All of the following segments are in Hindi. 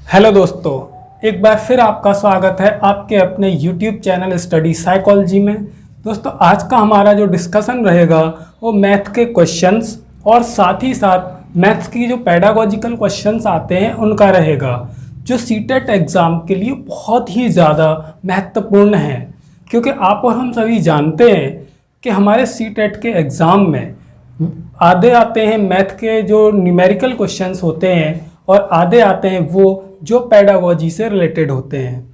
हेलो दोस्तों, एक बार फिर आपका स्वागत है आपके अपने YouTube चैनल स्टडी साइकोलॉजी में। दोस्तों, आज का हमारा जो डिस्कशन रहेगा वो मैथ के क्वेश्चंस और साथ ही साथ मैथ्स की जो पेडागोजिकल क्वेश्चंस आते हैं उनका रहेगा, जो सीटेट एग्ज़ाम के लिए बहुत ही ज़्यादा महत्वपूर्ण है। क्योंकि आप और हम सभी जानते हैं कि हमारे सीटेट के एग्ज़ाम में आधे आते हैं मैथ के जो न्यूमेरिकल क्वेश्चंस होते हैं और आधे आते हैं वो जो पेडागोजी से रिलेटेड होते हैं।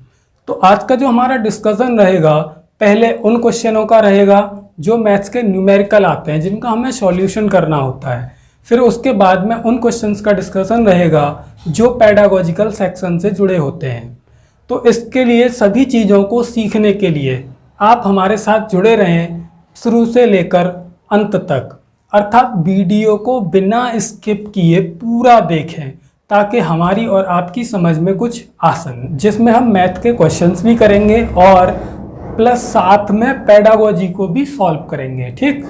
तो आज का जो हमारा डिस्कशन रहेगा, पहले उन क्वेश्चनों का रहेगा जो मैथ्स के न्यूमेरिकल आते हैं जिनका हमें सॉल्यूशन करना होता है। फिर उसके बाद में उन क्वेश्चंस का डिस्कशन रहेगा जो पेडागोजिकल सेक्शन से जुड़े होते हैं। तो इसके लिए सभी चीज़ों को सीखने के लिए आप हमारे साथ जुड़े रहें शुरू से लेकर अंत तक, अर्थात वीडियो को बिना स्किप किए पूरा देखें ताकि हमारी और आपकी समझ में कुछ आसन, जिसमें हम मैथ के क्वेश्चंस भी करेंगे और प्लस साथ में पेडागोजी को भी सॉल्व करेंगे। ठीक,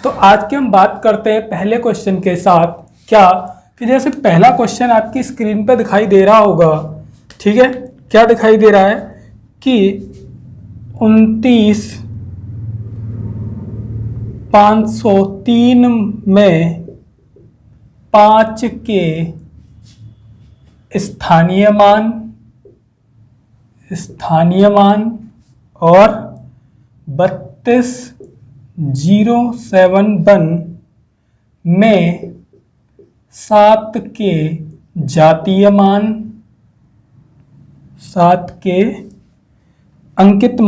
तो आज की हम बात करते हैं पहले क्वेश्चन के साथ। क्या कि जैसे पहला क्वेश्चन आपकी स्क्रीन पर दिखाई दे रहा होगा, ठीक है। क्या दिखाई दे रहा है कि 29,503 में 5 के स्थानीय मान और 32,071 में 7 के जातीय मान, 7 के अंकित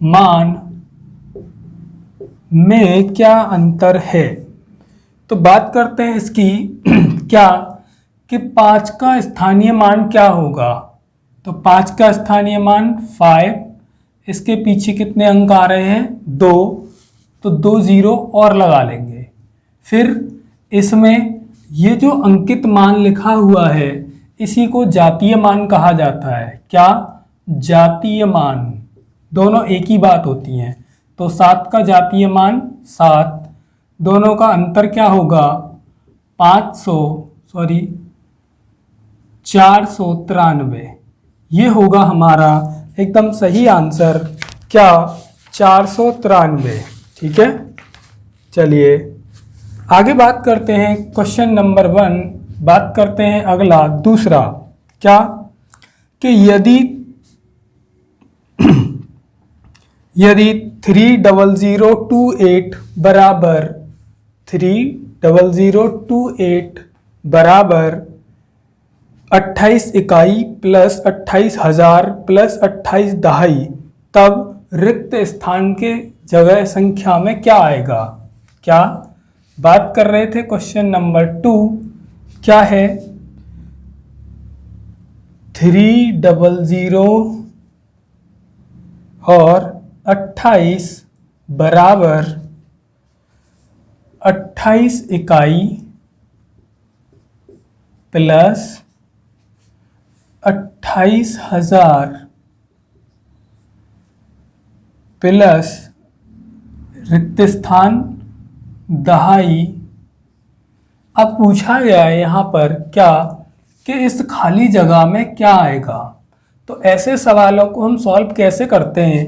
मान में क्या अंतर है। तो बात करते हैं इसकी क्या कि 5 का स्थानीय मान क्या होगा। तो 5 का स्थानीय मान 5, इसके पीछे कितने अंक आ रहे हैं 2, तो 2 0 और लगा लेंगे। फिर इसमें ये जो अंकित मान लिखा हुआ है इसी को जातीय मान कहा जाता है। क्या? जातीय मान, दोनों एक ही बात होती हैं। तो 7 का जातीय मान 7, दोनों का अंतर क्या होगा 493। ये होगा हमारा एकदम सही आंसर, क्या 493। ठीक है, चलिए आगे बात करते हैं। क्वेश्चन नंबर 1 बात करते हैं अगला दूसरा। क्या कि यदि 30028 बराबर 28 इकाई प्लस 28,000 प्लस 28 दहाई, तब रिक्त स्थान के जगह संख्या में क्या आएगा। क्या बात कर रहे थे क्वेश्चन नंबर 2। क्या है 300 और 28 बराबर 28 इकाई प्लस 28,000 प्लस रिक्त स्थान दहाई। अब पूछा गया है यहाँ पर क्या कि इस खाली जगह में क्या आएगा। तो ऐसे सवालों को हम सॉल्व कैसे करते हैं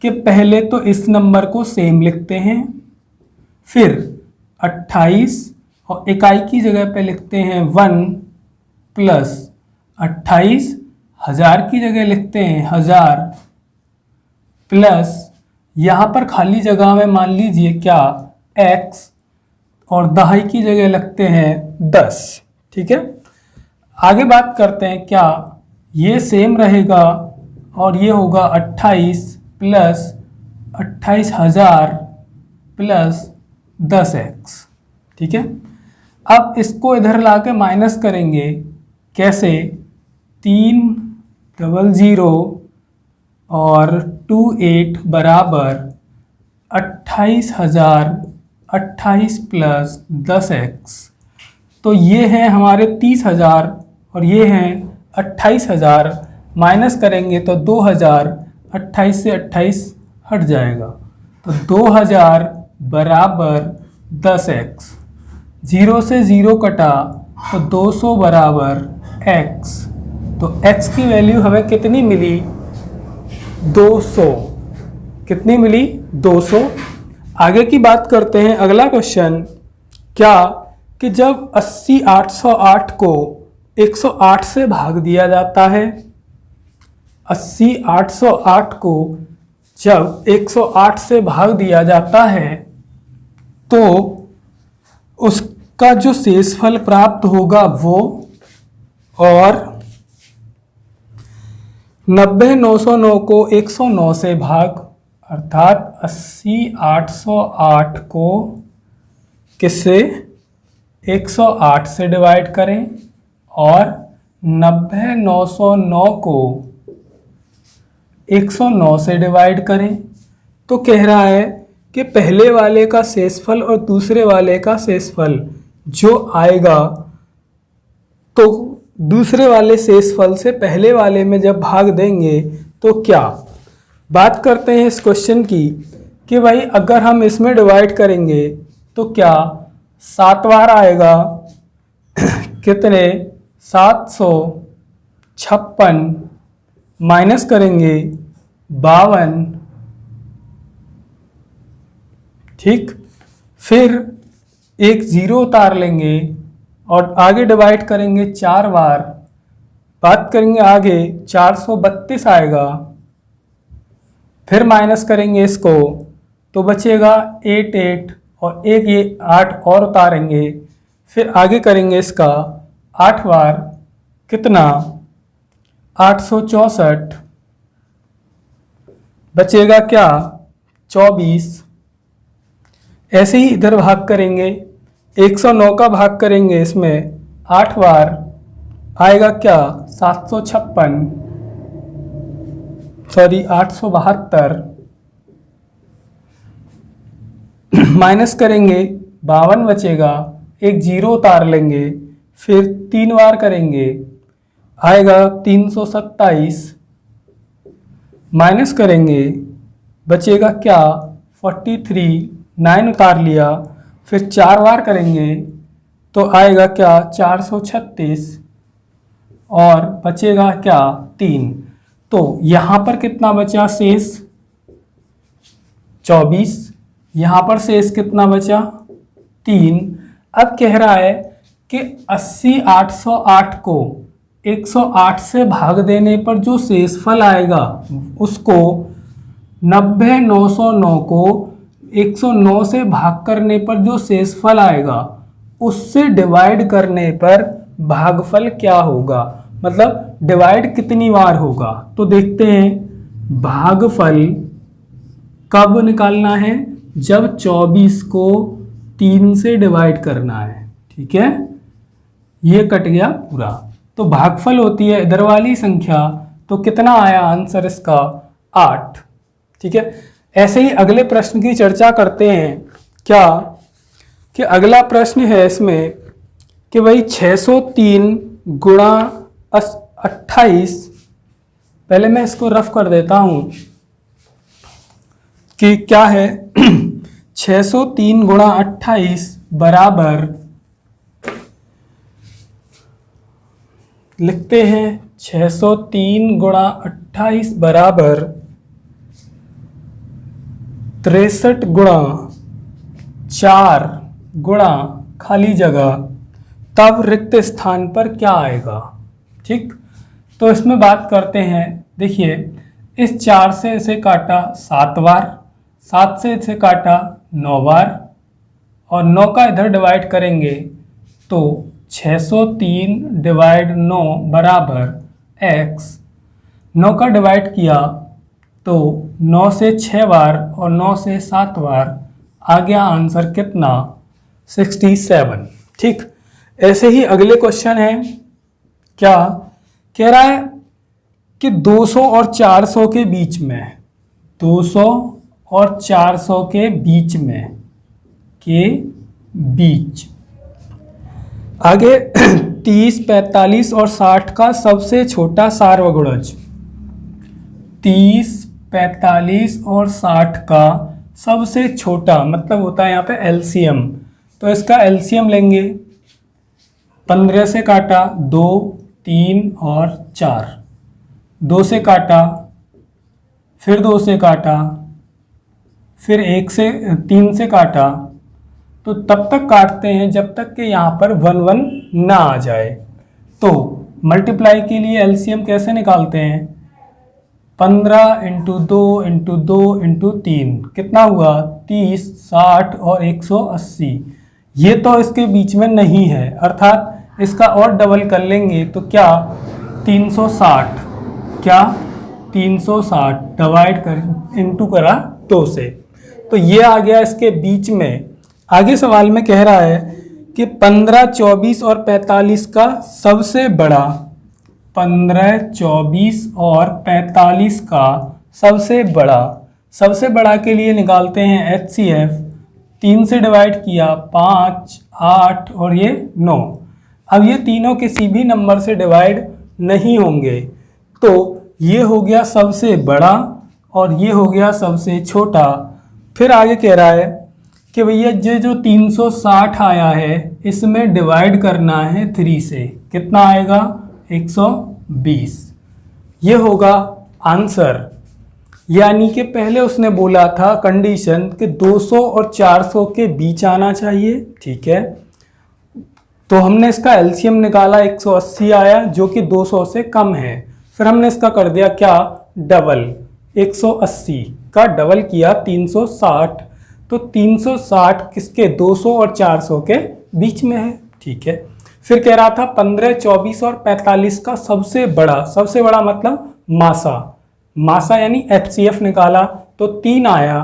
कि पहले तो इस नंबर को सेम लिखते हैं, फिर 28 और इकाई की जगह पे लिखते हैं 1 प्लस 28,000 की जगह लिखते हैं 1000 प्लस यहाँ पर खाली जगह में मान लीजिए क्या x और दहाई की जगह लगते हैं 10। ठीक है, आगे बात करते हैं। क्या ये सेम रहेगा और ये होगा 28 प्लस 28,000 प्लस 10x। ठीक है, अब इसको इधर ला के माइनस करेंगे। कैसे? 300 और 28 बराबर 28,000 28 प्लस 10x। तो ये हैं हमारे 30,000 और ये हैं 28,000। माइनस करेंगे तो 2,000, 28 से 28 हट जाएगा, तो 2,000 बराबर 10x। 0 से 0 कटा तो 200 बराबर x, तो x की वैल्यू हमें कितनी मिली? 200। कितनी मिली? 200। आगे की बात करते हैं। अगला क्वेश्चन क्या कि जब 80 808 को 108 से भाग दिया जाता है, 80 808 को जब 108 से भाग दिया जाता है तो उसका जो शेषफल प्राप्त होगा वो, और 90 909 को 109 से भाग, अर्थात 80 808 को किससे? 108 से डिवाइड करें और 90 909 को 109 से डिवाइड करें। तो कह रहा है कि पहले वाले का शेषफल और दूसरे वाले का शेषफल जो आएगा, तो दूसरे वाले शेषफल से पहले वाले में जब भाग देंगे तो क्या? बात करते हैं इस क्वेश्चन की कि भाई अगर हम इसमें डिवाइड करेंगे तो क्या 7 बार आएगा? कितने? 756 माइनस करेंगे 52, ठीक। फिर एक 0 उतार लेंगे और आगे डिवाइड करेंगे 4 बार। बात करेंगे आगे 432 आएगा, फिर माइनस करेंगे इसको तो बचेगा 8 8 और एक ये 8 और उतारेंगे, फिर आगे करेंगे इसका 8 बार। कितना? 864। बचेगा क्या? 24। ऐसे ही इधर भाग करेंगे, 109 का भाग करेंगे इसमें 8 बार, आएगा क्या? 756, सॉरी 872। माइनस करेंगे 52 बचेगा, एक 0 उतार लेंगे, फिर 3 बार करेंगे, आएगा 327। माइनस करेंगे बचेगा क्या? 43, 9 उतार लिया, फिर 4 बार करेंगे तो आएगा क्या? 436 और बचेगा क्या? 3। तो यहाँ पर कितना बचा शेष? 24। यहाँ पर शेष कितना बचा? 3। अब कह रहा है कि 80 808 को 108 से भाग देने पर जो शेषफल आएगा उसको 90 909 को 109 से भाग करने पर जो शेषफल आएगा उससे डिवाइड करने पर भागफल क्या होगा, मतलब डिवाइड कितनी बार होगा। तो देखते हैं भागफल कब निकालना है? जब 24 को 3 से डिवाइड करना है, ठीक है। ये कट गया पूरा। तो भागफल होती है इधर वाली संख्या, तो कितना आया आंसर इसका? 8, ठीक है। ऐसे ही अगले प्रश्न की चर्चा करते हैं। क्या कि अगला प्रश्न है इसमें कि भाई 603 गुणा 28, पहले मैं इसको रफ कर देता हूं कि क्या है। 603 गुणा 28 बराबर, लिखते हैं 603 गुणा 28 बराबर 63 गुणा 4 गुणा खाली जगह, तब रिक्त स्थान पर क्या आएगा, ठीक। तो इसमें बात करते हैं। देखिए इस 4 से इसे काटा 7 बार, 7 से इसे काटा 9 बार, और 9 का इधर डिवाइड करेंगे तो 603 डिवाइड 9 बराबर x। 9 का डिवाइड किया तो 9 से 6 बार और 9 से 7 बार, आ गया आंसर कितना? 67, ठीक। ऐसे ही अगले क्वेश्चन है। क्या कह रहा है कि 200 और 400 के बीच में, 200 और 400 के बीच में, के बीच आगे 30 45 और 60 का सबसे छोटा सार्वगुणज, 30 45 और 60 का सबसे छोटा मतलब होता है यहाँ पे एलसीएम। तो इसका एलसीएम लेंगे 15 से काटा 2, 3 और 4, 2 से काटा, फिर 2 से काटा, फिर 3 से काटा। तो तब तक काटते हैं जब तक कि यहाँ पर 1 1 ना आ जाए। तो मल्टीप्लाई के लिए एलसीएम कैसे निकालते हैं? 15 इंटू 2 इंटू 2 इंटू 3 कितना हुआ? 30, 60 और 180। ये तो इसके बीच में नहीं है, अर्थात इसका और डबल कर लेंगे तो क्या 360, क्या 360 डिवाइड कर इंटू करा 2 से, तो ये आ गया इसके बीच में। आगे सवाल में कह रहा है कि 15, 24 और 45 का सबसे बड़ा, 15, 24 और 45 का सबसे बड़ा के लिए निकालते हैं HCF। 3 से डिवाइड किया 5, 8 और ये 9। अब ये तीनों किसी भी नंबर से डिवाइड नहीं होंगे, तो ये हो गया सबसे बड़ा और ये हो गया सबसे छोटा। फिर आगे कह रहा है कि भैया ये जो 360 आया है इसमें डिवाइड करना है 3 से, कितना आएगा? 120। ये होगा आंसर। यानी कि पहले उसने बोला था कंडीशन कि 200 और 400 के बीच आना चाहिए, ठीक है। तो हमने इसका एलसीएम निकाला, 180 आया जो कि 200 से कम है। फिर हमने इसका कर दिया क्या? डबल, 180 का डबल किया 360। तो 360 किसके? 200 और 400 के बीच में है, ठीक है। फिर कह रहा था 15, 24 और 45 का सबसे बड़ा मतलब मासा यानी HCF निकाला तो 3 आया।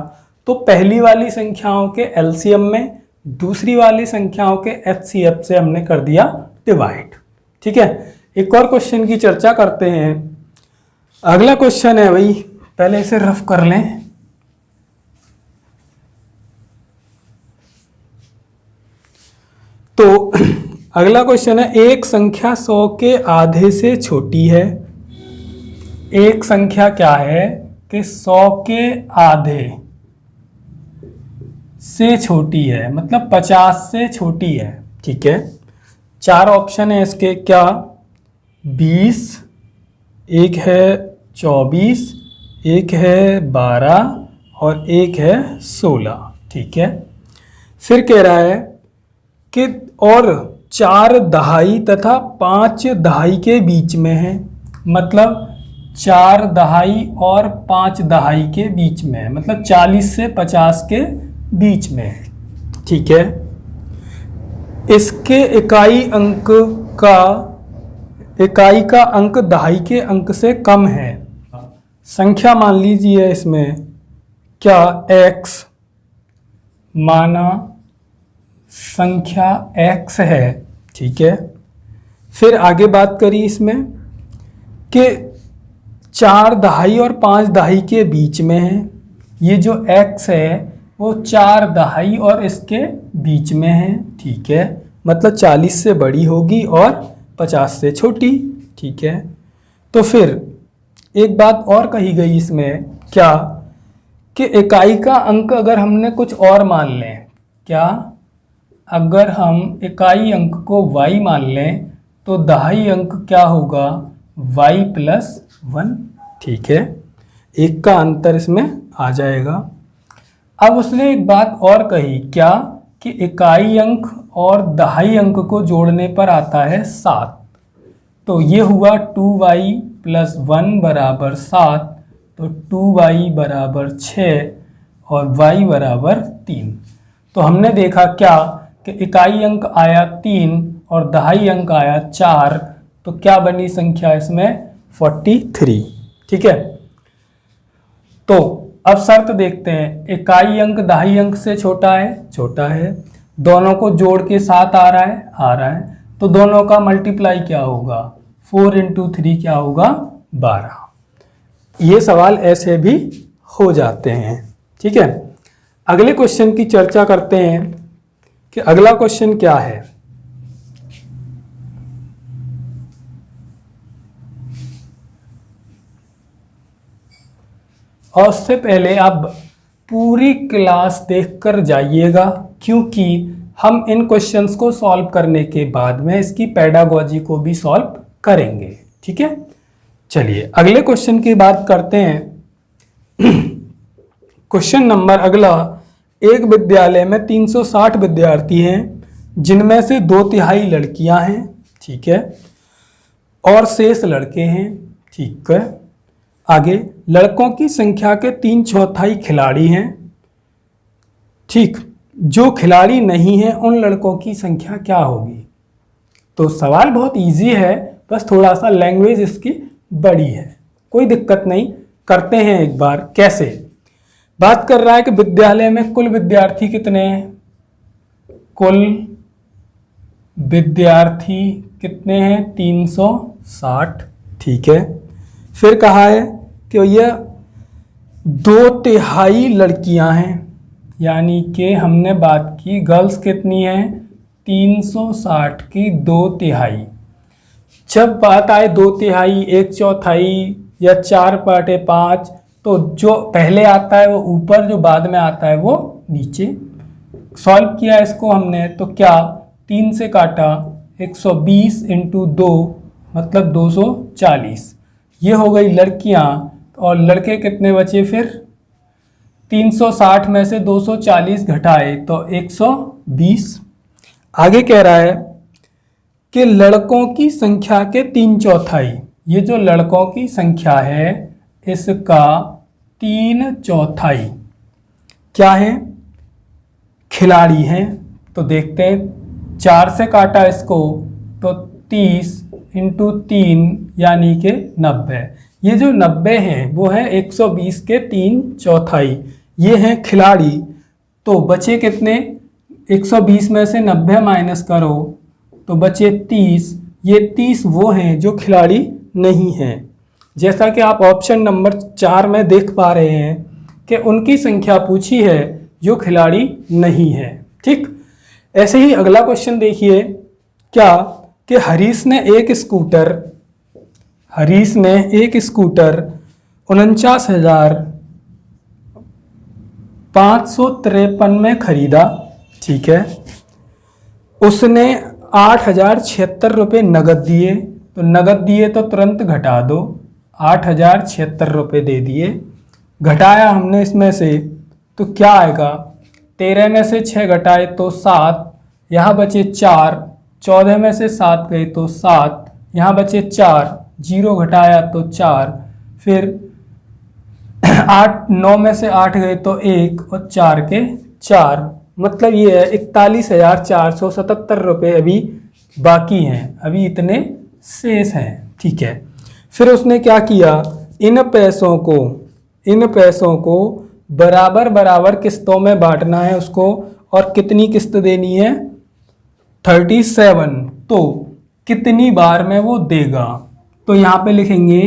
तो पहली वाली संख्याओं के एलसीएम में दूसरी वाली संख्याओं के HCF से हमने कर दिया डिवाइड, ठीक है। एक और क्वेश्चन की चर्चा करते हैं। अगला क्वेश्चन है भाई, पहले इसे रफ कर लें। तो अगला क्वेश्चन है, एक संख्या 100 के आधे से छोटी है। एक संख्या क्या है कि 100 के आधे से छोटी है, मतलब 50 से छोटी है, ठीक है। 4 ऑप्शन है इसके, क्या? 20, एक है 24, एक है 12 और एक है 16, ठीक है। फिर कह रहा है कि और 4 दहाई तथा 5 दहाई के बीच में है, मतलब 4 दहाई और 5 दहाई के बीच में है, मतलब 40 से 50 के बीच में है, ठीक है। इसके इकाई का अंक दहाई के अंक से कम है। संख्या मान लीजिए इसमें क्या? x माना संख्या x है, ठीक है। फिर आगे बात करी इसमें कि 4 दहाई और 5 दहाई के बीच में है। ये जो x है वो 4 दहाई और इसके बीच में है, ठीक है, मतलब 40 से बड़ी होगी और 50 से छोटी, ठीक है। तो फिर एक बात और कही गई इसमें, क्या? कि इकाई का अंक अगर हमने कुछ और मान लें, क्या? अगर हम इकाई अंक को y मान लें तो दहाई अंक क्या होगा? y प्लस 1, ठीक है। एक का अंतर इसमें आ जाएगा। अब उसने एक बात और कही, क्या? कि इकाई अंक और दहाई अंक को जोड़ने पर आता है 7। तो ये हुआ 2y प्लस 1 बराबर 7, तो 2y बराबर 6 और y बराबर 3। तो हमने देखा क्या कि इकाई अंक आया 3 और दहाई अंक आया 4, तो क्या बनी संख्या इसमें? 43, ठीक है। तो अब शर्त देखते हैं, इकाई अंक दहाई अंक से छोटा है, दोनों को जोड़ के 7 आ रहा है, तो दोनों का मल्टीप्लाई क्या होगा? 4 इंटू 3 क्या होगा? 12। ये सवाल ऐसे भी हो जाते हैं, ठीक है। अगले क्वेश्चन की चर्चा करते हैं कि अगला क्वेश्चन क्या है। और उससे पहले आप पूरी क्लास देखकर जाइएगा, क्योंकि हम इन क्वेश्चंस को सॉल्व करने के बाद में इसकी पेडागोजी को भी सॉल्व करेंगे। ठीक है, चलिए अगले क्वेश्चन की बात करते हैं। क्वेश्चन नंबर अगला, एक विद्यालय में 360 विद्यार्थी हैं जिनमें से 2/3 लड़कियां हैं, ठीक है, और शेष लड़के हैं, ठीक है। आगे, लड़कों की संख्या के 3/4 खिलाड़ी हैं, ठीक। जो खिलाड़ी नहीं है उन लड़कों की संख्या क्या होगी? तो सवाल बहुत इजी है, बस थोड़ा सा लैंग्वेज इसकी बड़ी है, कोई दिक्कत नहीं, करते हैं एक बार। कैसे? बात कर रहा है कि विद्यालय में कुल विद्यार्थी कितने हैं? कुल विद्यार्थी कितने हैं? 360, ठीक है। फिर कहा है कि यह 2/3 लड़कियां हैं, यानी कि हमने बात की गर्ल्स कितनी हैं? 360 की 2/3। जब बात आए 2/3, 1/4 या 4/5, तो जो पहले आता है वो ऊपर, जो बाद में आता है वो नीचे। सॉल्व किया इसको हमने तो क्या, 3 से काटा, 120 × 2 मतलब 240। ये हो गई लड़कियां, और लड़के कितने बचे फिर? 360 में से 240 घटाए तो 120। आगे कह रहा है कि लड़कों की संख्या के 3/4, ये जो लड़कों की संख्या है इसका 3/4 क्या है? खिलाड़ी हैं। तो देखते हैं, 4 से काटा इसको तो 30 × 3 यानी कि 90। ये जो 90 हैं वो है 120 के 3/4, ये हैं खिलाड़ी। तो बचे कितने? 120 में से 90 माइनस करो तो बचे 30। ये 30 वो हैं जो खिलाड़ी नहीं हैं। जैसा कि आप ऑप्शन नंबर 4 में देख पा रहे हैं कि उनकी संख्या पूछी है जो खिलाड़ी नहीं है, ठीक। ऐसे ही अगला क्वेश्चन देखिए, क्या कि हरीश ने एक स्कूटर 49,553 में खरीदा, ठीक है। उसने 8,076 रुपये नगद दिए, तो नगद दिए तो तुरंत घटा दो, 8,076 रुपये दे दिए। घटाया हमने इसमें से तो क्या आएगा? 13 में से 6 घटाए तो 7, यहाँ बचे 4, 14 में से 7 गए तो 7, यहाँ बचे 4, 0 घटाया तो 4, फिर 9 में से 8 गए तो 1 और 4 के 4, मतलब ये है 41,477 रुपये अभी बाकी हैं, अभी इतने शेष हैं, ठीक है। फिर उसने क्या किया? इन पैसों को बराबर बराबर किस्तों में बांटना है उसको, और कितनी किस्त देनी है? 37। तो कितनी बार में वो देगा? तो यहाँ पे लिखेंगे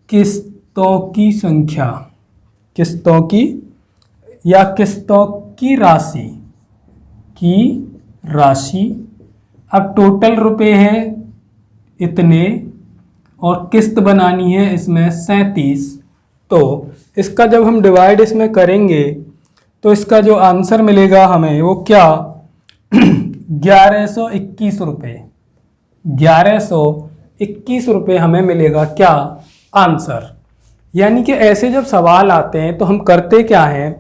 किस्तों की संख्या, किस्तों की या किस्तों की राशि। अब टोटल रुपए हैं इतने और किस्त बनानी है इसमें 37। तो इसका जब हम डिवाइड इसमें करेंगे तो इसका जो आंसर मिलेगा हमें वो क्या? 1121 रुपये, 1121 रुपये हमें मिलेगा क्या? आंसर। यानी कि ऐसे जब सवाल आते हैं तो हम करते क्या हैं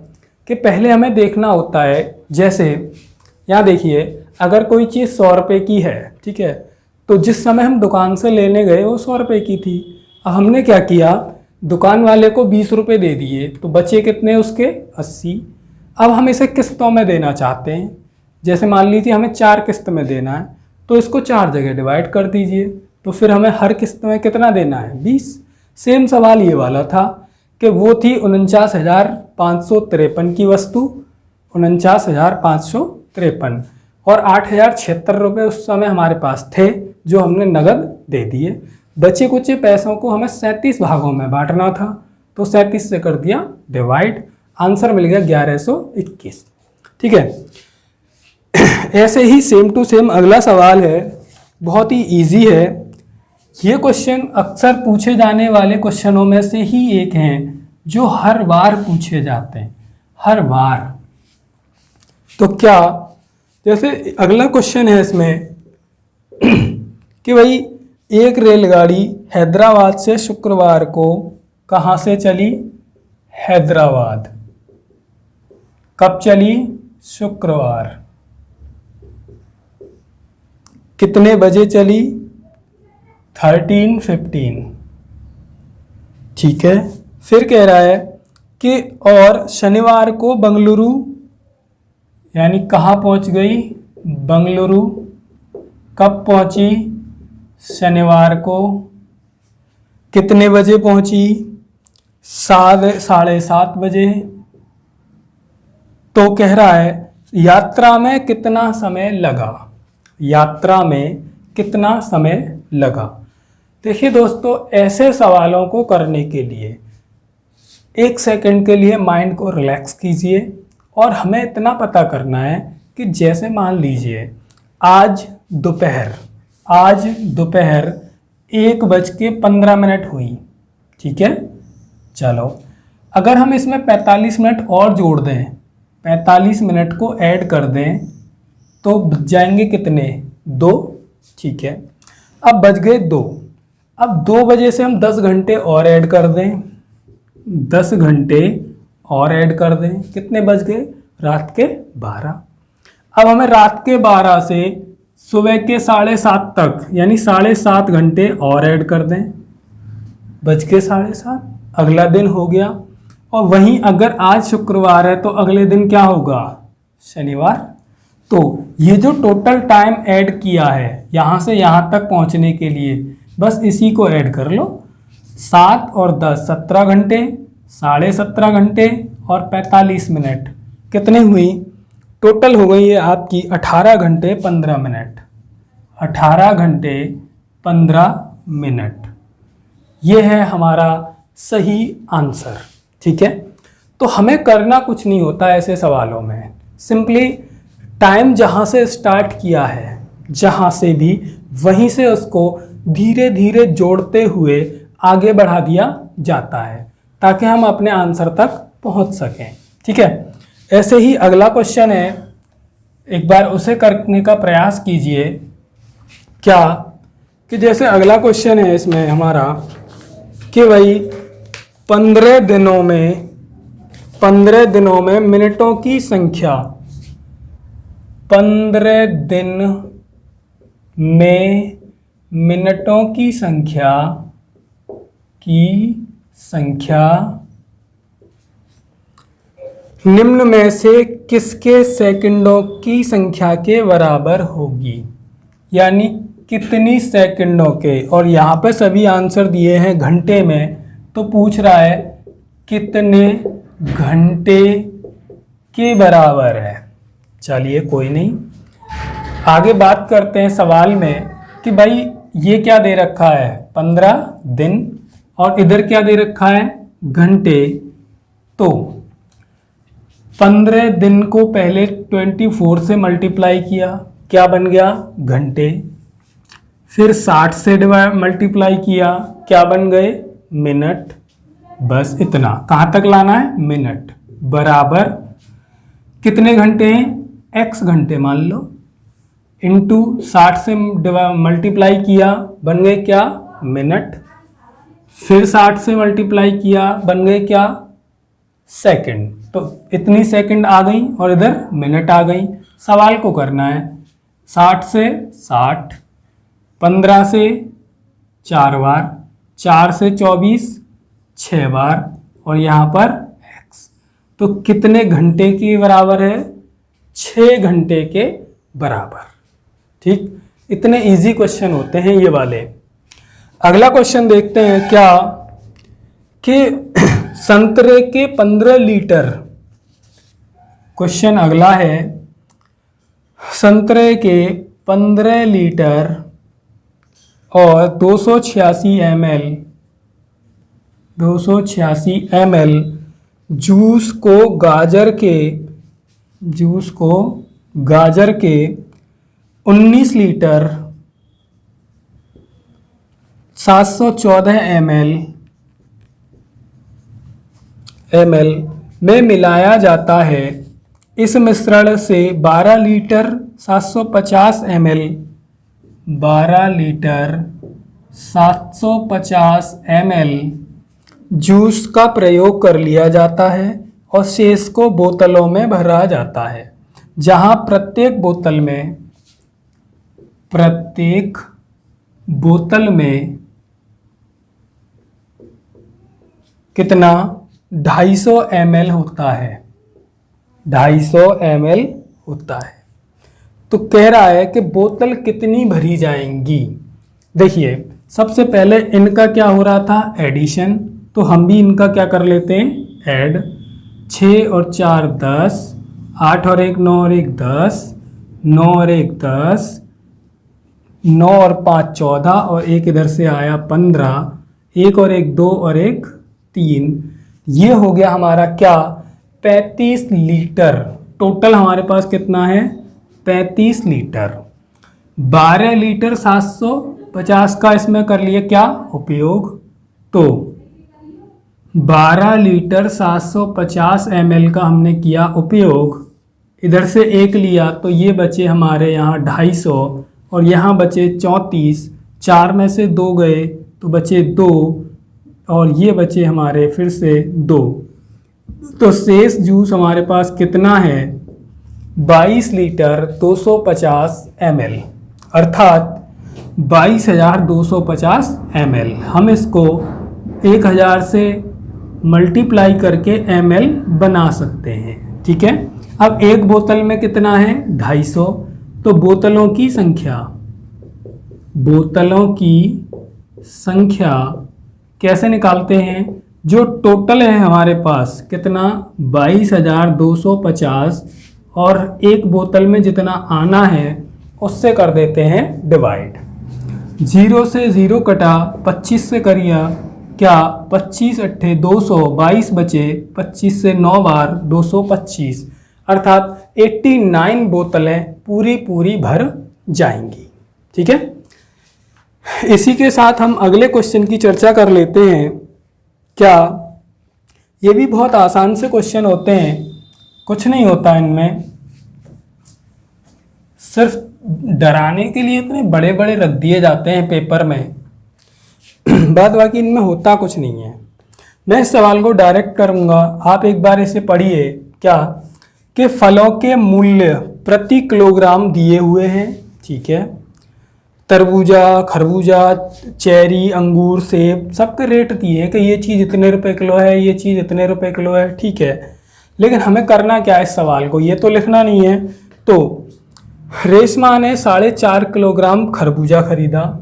कि पहले हमें देखना होता है, जैसे यहाँ देखिए, अगर कोई चीज़ 100 रुपये की है, ठीक है, तो जिस समय हम दुकान से लेने गए वो 100 रुपये की थी। अब हमने क्या किया? दुकान वाले को 20 रुपये दे दिए, तो बचे कितने उसके? 80। अब हम इसे किस्तों में देना चाहते हैं, जैसे मान लीजिए हमें 4 किस्त में देना है, तो इसको 4 जगह डिवाइड कर दीजिए, तो फिर हमें हर किस्त में कितना देना है? 20। सेम सवाल ये वाला था कि वो थी 49,553 की वस्तु, 49,553, और 8,076 रुपये उस समय हमारे पास थे जो हमने नगद दे दिए। बचे कुछ पैसों को हमें 37 भागों में बांटना था, तो 37 से कर दिया डिवाइड, आंसर मिल गया 1121, ठीक है। ऐसे ही सेम टू सेम अगला सवाल है, बहुत ही इजी है। ये क्वेश्चन अक्सर पूछे जाने वाले क्वेश्चनों में से ही एक हैं जो हर बार पूछे जाते हैं, हर बार। तो क्या जैसे अगला क्वेश्चन है इसमें कि भाई एक रेलगाड़ी हैदराबाद से शुक्रवार को कहाँ से चली? हैदराबाद। कब चली? शुक्रवार। कितने बजे चली? 13:15। ठीक है। फिर कह रहा है कि और शनिवार को बंगलुरु, यानी कहाँ पहुंच गई? बंगलुरु। कब पहुंची? शनिवार को। कितने बजे पहुंची? 7:30 बजे। तो कह रहा है यात्रा में कितना समय लगा? यात्रा में कितना समय लगा? देखिए दोस्तों, ऐसे सवालों को करने के लिए 1 सेकंड के लिए माइंड को रिलैक्स कीजिए और हमें इतना पता करना है कि जैसे मान लीजिए आज दोपहर 1:15 हुई। ठीक है। चलो, अगर हम इसमें 45 मिनट और जोड़ दें, 45 मिनट को ऐड कर दें तो बच जाएंगे कितने? 2। ठीक है। अब बज गए 2। अब 2 बजे से हम 10 घंटे और ऐड कर दें, 10 घंटे और ऐड कर दें, कितने बज गए? रात के 12। अब हमें रात के 12 से सुबह के 7:30 तक, यानी 7.5 घंटे और ऐड कर दें, बज के 7:30, अगला दिन हो गया। और वहीं अगर आज शुक्रवार है तो अगले दिन क्या होगा? शनिवार। तो ये जो टोटल टाइम ऐड किया है यहाँ से यहाँ तक पहुँचने के लिए, बस इसी को ऐड कर लो। 7 और 10 17 घंटे, 17.5 घंटे और 45 मिनट, कितने हुई? टोटल हो गई है आपकी 18 घंटे 15 मिनट। 18 घंटे 15 मिनट, ये है हमारा सही आंसर। ठीक है। तो हमें करना कुछ नहीं होता ऐसे सवालों में, सिंपली टाइम जहाँ से स्टार्ट किया है, जहाँ से भी, वहीं से उसको धीरे धीरे जोड़ते हुए आगे बढ़ा दिया जाता है ताकि हम अपने आंसर तक पहुँच सकें। ठीक है। ऐसे ही अगला क्वेश्चन है, एक बार उसे करने का प्रयास कीजिए। क्या कि जैसे अगला क्वेश्चन है इसमें हमारा कि भाई 15 दिनों में मिनटों की संख्या, 15 दिन में मिनटों की संख्या निम्न में से किसके सेकंडों की संख्या के बराबर होगी? यानी कितनी सेकंडों के, और यहाँ पे सभी आंसर दिए हैं घंटे में, तो पूछ रहा है कितने घंटे के बराबर है। चलिए कोई नहीं, आगे बात करते हैं सवाल में कि भाई ये क्या दे रखा है? 15 दिन, और इधर क्या दे रखा है? घंटे। तो 15 दिन को पहले 24 से मल्टीप्लाई किया, क्या बन गया? घंटे। फिर 60 से मल्टीप्लाई किया, क्या बन गए? मिनट। बस इतना, कहाँ तक लाना है? मिनट। बराबर कितने घंटे हैं? x घंटे मान लो, इंटू 60 से मल्टीप्लाई किया, बन गए क्या? मिनट। फिर 60 से मल्टीप्लाई किया, बन गए क्या? सेकंड। तो इतनी सेकंड आ गई और इधर मिनट आ गई। सवाल को करना है 60 से 60, 15 से 4 बार, 4 से 24 6 बार, और यहाँ पर x। तो कितने घंटे के बराबर है? 6 घंटे के बराबर। ठीक, इतने इजी क्वेश्चन होते हैं ये वाले। अगला क्वेश्चन देखते हैं क्या कि संतरे के 15 लीटर, क्वेश्चन अगला है, संतरे के 15 लीटर और 286 ml जूस को गाजर के 19 लीटर 714 ml में मिलाया जाता है, इस मिश्रण से 12 litre 750 ml 12 litre 750 ml juice का प्रयोग कर लिया जाता है और शेष को बोतलों में भरा जाता है, जहां प्रत्येक बोतल में कितना 250 ml होता है, 250 ml होता है। तो कह रहा है कि बोतल कितनी भरी जाएंगी। देखिए सबसे पहले इनका क्या हो रहा था, एडिशन, तो हम भी इनका क्या कर लेते हैं, ऐड। 6 और 4 10, 8 और 1 9 और 1 10, 9 और 1 10, 9 और 5 14 और 1 इधर से आया 15, 1 और 1 2 और 1 3। ये हो गया हमारा क्या, 35 लीटर। टोटल हमारे पास कितना है, 35 लीटर। 12 लीटर 750 का इसमें कर लिए क्या उपयोग, तो 12 लीटर 750 ml का हमने किया उपयोग। इधर से 1 लिया तो ये बचे हमारे यहाँ 250 और यहाँ बचे 34, 4 में से 2 गए तो बचे 2 और ये बचे हमारे फिर से 2। तो शेष जूस हमारे पास कितना है, 22 लीटर 250 ml, अर्थात 22,250 ml। हम इसको 1000 से मल्टीप्लाई करके ml बना सकते हैं, ठीक है। अब एक बोतल में कितना है, 250, तो बोतलों की संख्या कैसे निकालते हैं, जो टोटल है हमारे पास कितना 22,250 और एक बोतल में जितना आना है उससे कर देते हैं डिवाइड। 0 से 0 कटा, 25 से करिए क्या, 25 अट्ठे 200, 22 बचे, 25 से 9 बार 225, अर्थात 89 बोतलें पूरी भर जाएंगी, ठीक है। इसी के साथ हम अगले क्वेश्चन की चर्चा कर लेते हैं। क्या ये भी बहुत आसान से क्वेश्चन होते हैं, कुछ नहीं होता इनमें, सिर्फ डराने के लिए इतने बड़े बड़े रख दिए जाते हैं पेपर में, बाद बाकी इनमें होता कुछ नहीं है। मैं इस सवाल को डायरेक्ट करूंगा, आप एक बार इसे पढ़िए। क्या कि फलों के मूल्य प्रति किलोग्राम दिए हुए हैं, ठीक है। तरबूजा, खरबूजा, चेरी, अंगूर, सेब, सबके रेट दिए कि ये चीज़ इतने रुपए किलो है, ये चीज़ इतने रुपए किलो है, ठीक है। लेकिन हमें करना क्या है इस सवाल को, ये तो लिखना नहीं है। तो रेशमा ने 4.5 किलोग्राम खरबूजा खरीदा,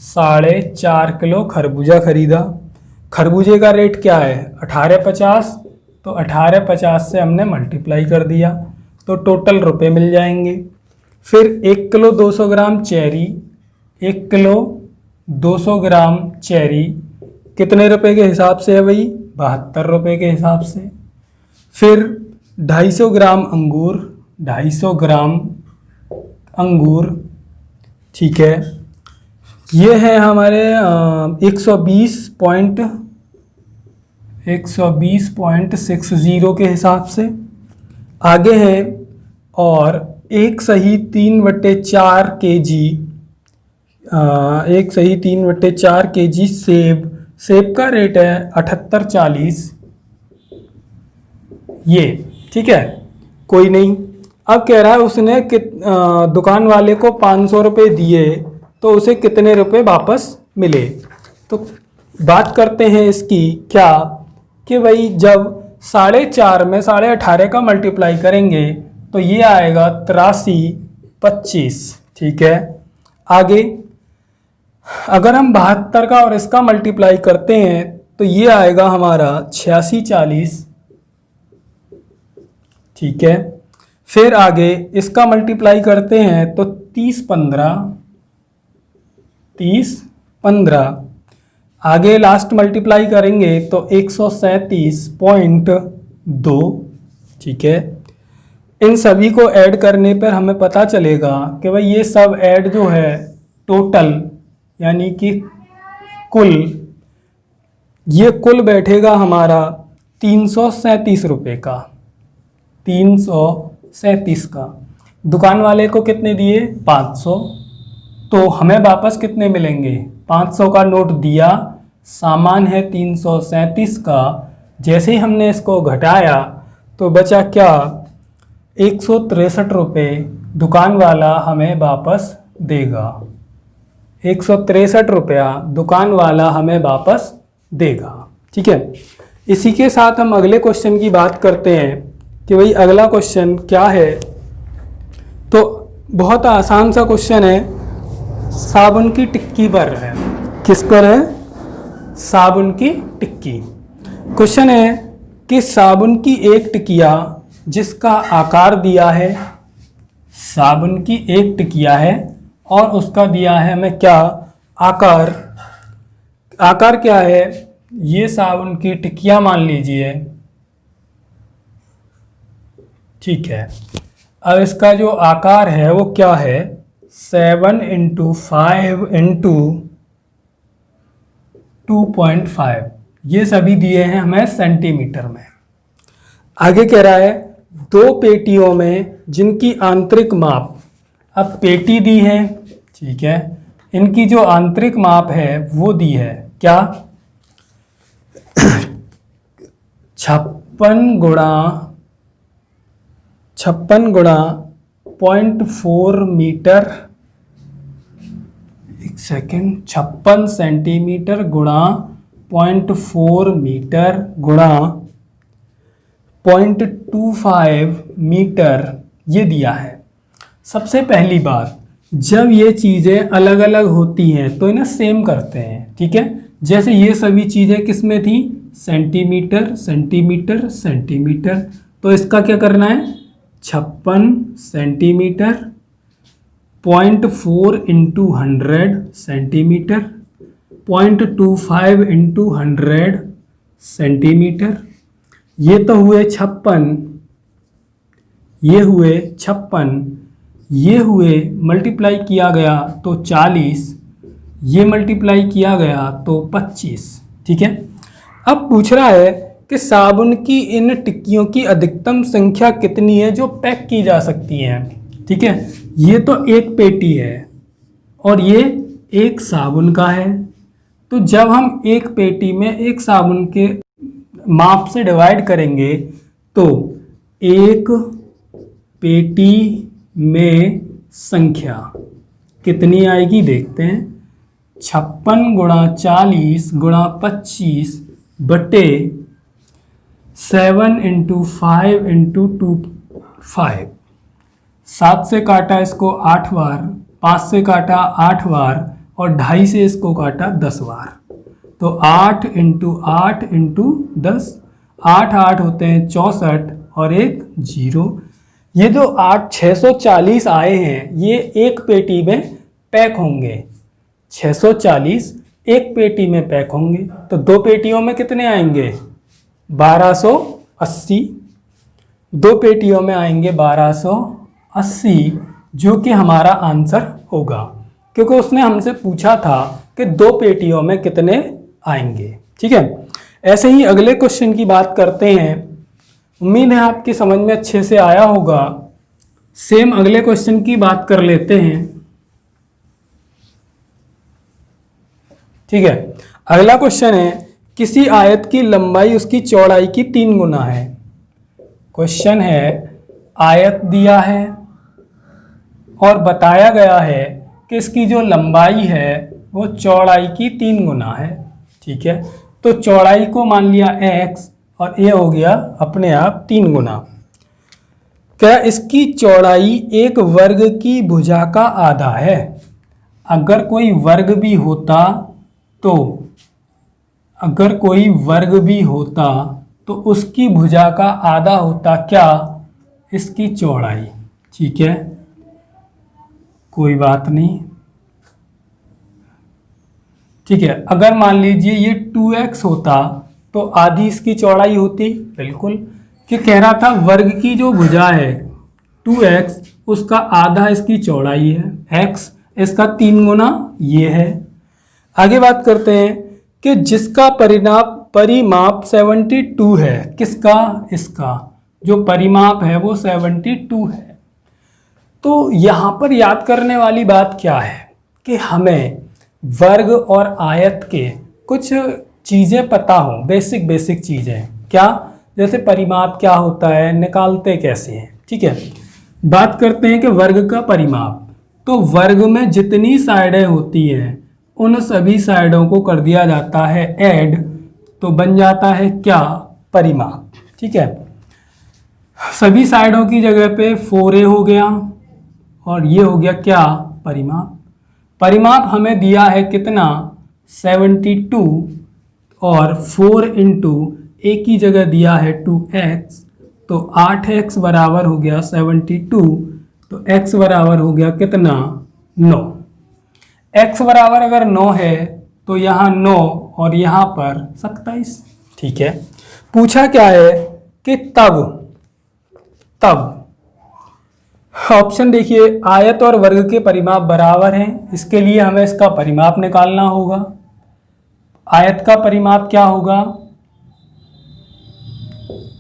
4.5 किलो खरबूजा खरीदा। खरबूजे का रेट क्या है, 18.50, तो 18.50 से हमने मल्टीप्लाई कर दिया तो टोटल रुपए मिल जाएंगे। फिर 1 किलो 200 ग्राम चेरी, 1 किलो 200 ग्राम चेरी कितने रुपए के हिसाब से है भाई, 72 रुपये के हिसाब से। फिर 250 ग्राम अंगूर, 250 ग्राम अंगूर, ठीक है। ये है हमारे 120.60 के हिसाब से। आगे है और 1 सही 3/4 kg, 1 सही 3/4 kg सेब का रेट है 78.40, ये ठीक है, कोई नहीं। अब कह रहा है उसने दुकान वाले को 500 रुपये दिए तो उसे कितने रुपए वापस मिले। तो बात करते हैं इसकी, क्या कि भाई जब 4.5 में 18.5 का मल्टीप्लाई करेंगे तो ये आएगा 83.25, ठीक है। आगे अगर हम 72 का और इसका मल्टीप्लाई करते हैं तो ये आएगा हमारा 86.40, ठीक है। फिर आगे इसका मल्टीप्लाई करते हैं तो 30-15, आगे लास्ट मल्टीप्लाई करेंगे तो 137.2, ठीक है। इन सभी को ऐड करने पर हमें पता चलेगा कि भाई ये सब ऐड जो है टोटल यानी कि कुल, ये कुल बैठेगा हमारा 337 रुपये का, 337 37 का। दुकान वाले को कितने दिए 500, तो हमें वापस कितने मिलेंगे 500 का नोट दिया, सामान है 337 का। जैसे ही हमने इसको घटाया तो बचा क्या 163 रुपये दुकान वाला हमें वापस देगा। 163 रुपया दुकान वाला हमें वापस देगा। ठीक है, इसी के साथ हम अगले क्वेश्चन की बात करते हैं कि भाई अगला क्वेश्चन क्या है। तो बहुत आसान सा क्वेश्चन है, साबुन की टिक्की पर है। किस पर है? साबुन की टिक्की। क्वेश्चन है कि साबुन की एक टिकिया जिसका आकार दिया है, साबुन की एक टिकिया है और उसका दिया है हमें क्या आकार। आकार क्या है? ये साबुन की टिकिया मान लीजिए। ठीक है, अब इसका जो आकार है वो क्या है 7 × 5 × 2.5। ये सभी दिए हैं हमें सेंटीमीटर में। आगे कह रहा है दो पेटियों में जिनकी आंतरिक माप, अब पेटी दी है, ठीक है, इनकी जो आंतरिक माप है वो दी है क्या 56 गुणा 0.4 मीटर, एक सेकेंड, 56 सेंटीमीटर गुणा 0.4 मीटर गुणा 0.25 मीटर, ये दिया है। सबसे पहली बात, जब ये चीज़ें अलग अलग होती हैं तो इन्हें सेम करते हैं। ठीक है, जैसे ये सभी चीज़ें किस में थी सेंटीमीटर सेंटीमीटर सेंटीमीटर, तो इसका क्या करना है 56 सेंटीमीटर 0.4 × 100 सेंटीमीटर 0.25 × 100 सेंटीमीटर। ये तो हुए 56, ये हुए 56, ये हुए मल्टीप्लाई किया गया तो 40, ये मल्टीप्लाई किया गया तो 25। ठीक है, अब पूछ रहा है कि साबुन की इन टिक्कियों की अधिकतम संख्या कितनी है जो पैक की जा सकती हैं। ठीक है, ये तो एक पेटी है और ये एक साबुन का है, तो जब हम एक पेटी में एक साबुन के माप से डिवाइड करेंगे तो एक पेटी में संख्या कितनी आएगी देखते हैं, 56 गुणा 40 गुणा 25 बटे 7 × 5 × 2.5। 7 से काटा इसको 8 बार, 5 से काटा 8 बार और 2.5 से इसको काटा 10 बार, तो 8 × 8 × 10, 8 8 होते हैं 64 और एक 0। ये जो 640 आए हैं ये एक पेटी में पैक होंगे, 640 एक पेटी में पैक होंगे, तो दो पेटियों में कितने आएंगे 1280, दो पेटियों में आएंगे 1280, जो कि हमारा आंसर होगा, क्योंकि उसने हमसे पूछा था कि दो पेटियों में कितने आएंगे। ठीक है, ऐसे ही अगले क्वेश्चन की बात करते हैं। उम्मीद है आपकी समझ में अच्छे से आया होगा। सेम अगले क्वेश्चन की बात कर लेते हैं। ठीक है, अगला क्वेश्चन है किसी आयत की लंबाई उसकी चौड़ाई की 3 गुना है। क्वेश्चन है आयत दिया है और बताया गया है कि इसकी जो लंबाई है वो चौड़ाई की 3 गुना है। ठीक है, तो चौड़ाई को मान लिया x और ये हो गया अपने आप 3 गुना। क्या इसकी चौड़ाई एक वर्ग की भुजा का आधा है? अगर कोई वर्ग भी होता तो उसकी भुजा का आधा होता क्या इसकी चौड़ाई। ठीक है, कोई बात नहीं। ठीक है, अगर मान लीजिए ये 2x होता तो आधी इसकी चौड़ाई होती, बिल्कुल, कि कह रहा था वर्ग की जो भुजा है 2x उसका आधा इसकी चौड़ाई है, x इसका 3 गुना ये है। आगे बात करते हैं कि जिसका परिमाप 72 है, किसका? इसका। जो परिमाप है वो 72 है। तो यहाँ पर याद करने वाली बात क्या है कि हमें वर्ग और आयत के कुछ चीज़ें पता हो, बेसिक चीज़ें। क्या? जैसे परिमाप क्या होता है, निकालते कैसे हैं। ठीक है, बात करते हैं कि वर्ग का परिमाप। तो वर्ग में जितनी साइडें होती हैं उन सभी साइडों को कर दिया जाता है ऐड, तो बन जाता है क्या? परिमाप। ठीक है, सभी साइडों की जगह पे 4a हो गया और ये हो गया क्या? परिमाप। परिमाप हमें दिया है कितना? 72 और 4 इंटू a की जगह दिया है 2x, तो 8x बराबर हो गया 72, तो x बराबर हो गया कितना? 9। x बराबर अगर 9 है तो यहाँ 9 और यहाँ पर 27। ठीक है, पूछा क्या है कि तब ऑप्शन देखिए, आयत और वर्ग के परिमाप बराबर हैं, इसके लिए हमें इसका परिमाप निकालना होगा। आयत का परिमाप क्या होगा?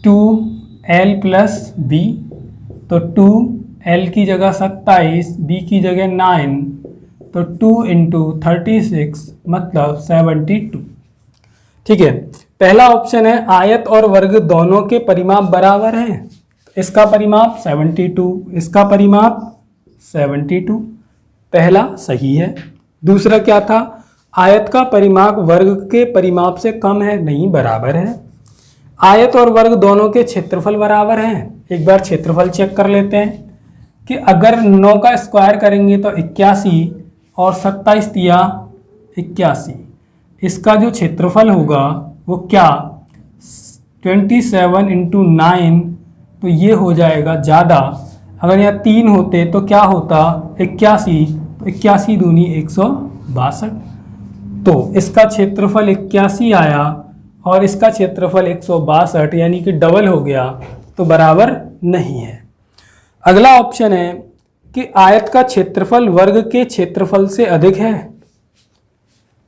2l प्लस b, तो 2l की जगह 27, b की जगह 9, तो 2 इंटू 36 मतलब 72। ठीक है, पहला ऑप्शन है आयत और वर्ग दोनों के परिमाप बराबर हैं, इसका परिमाप 72, इसका परिमाप 72, पहला सही है। दूसरा क्या था? आयत का परिमाप वर्ग के परिमाप से कम है, नहीं, बराबर है। आयत और वर्ग दोनों के क्षेत्रफल बराबर हैं। एक बार क्षेत्रफल चेक कर लेते हैं कि अगर 9 का स्क्वायर करेंगे तो 81 और 27 दिया 81, इसका जो क्षेत्रफल होगा वो क्या? 27 इंटू 9, तो ये हो जाएगा ज़्यादा। अगर यहाँ 3 होते तो क्या होता? 81, तो 81 दूनी 162, तो इसका क्षेत्रफल 81 आया और इसका क्षेत्रफल 162, यानी कि डबल हो गया, तो बराबर नहीं है। अगला ऑप्शन है कि आयत का क्षेत्रफल वर्ग के क्षेत्रफल से अधिक है।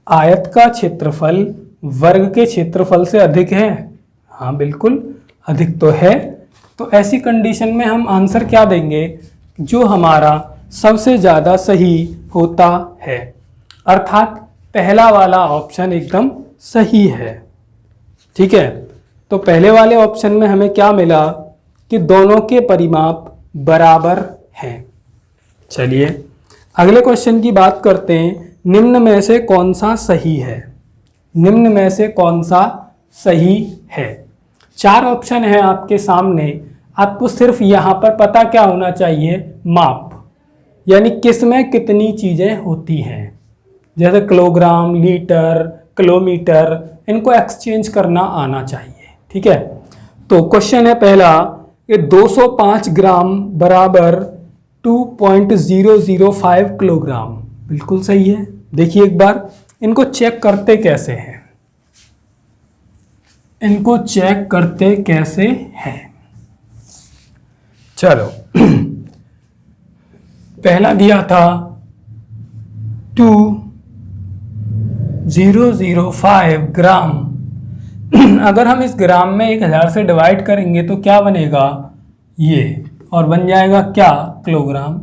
आयत का क्षेत्रफल वर्ग के क्षेत्रफल से अधिक है, हाँ बिल्कुल अधिक तो है। तो ऐसी कंडीशन में हम आंसर क्या देंगे? जो हमारा सबसे ज़्यादा सही होता है, अर्थात पहला वाला ऑप्शन एकदम सही है। ठीक है, तो पहले वाले ऑप्शन में हमें क्या मिला कि दोनों के परिमाप बराबर हैं। चलिए अगले क्वेश्चन की बात करते हैं। निम्न में से कौन सा सही है? निम्न में से कौन सा सही है? 4 ऑप्शन है आपके सामने, आपको सिर्फ यहाँ पर पता क्या होना चाहिए? माप, यानी किस में कितनी चीज़ें होती हैं, जैसे किलोग्राम, लीटर, किलोमीटर, इनको एक्सचेंज करना आना चाहिए। ठीक है, तो क्वेश्चन है पहला कि 205 ग्राम बराबर 2.005 किलोग्राम, बिल्कुल सही है। देखिए एक बार इनको चेक करते कैसे हैं, इनको चेक करते कैसे हैं। चलो पहला दिया था 2.005 ग्राम। अगर हम इस ग्राम में 1000 से डिवाइड करेंगे तो क्या बनेगा? ये, और बन जाएगा क्या? किलोग्राम।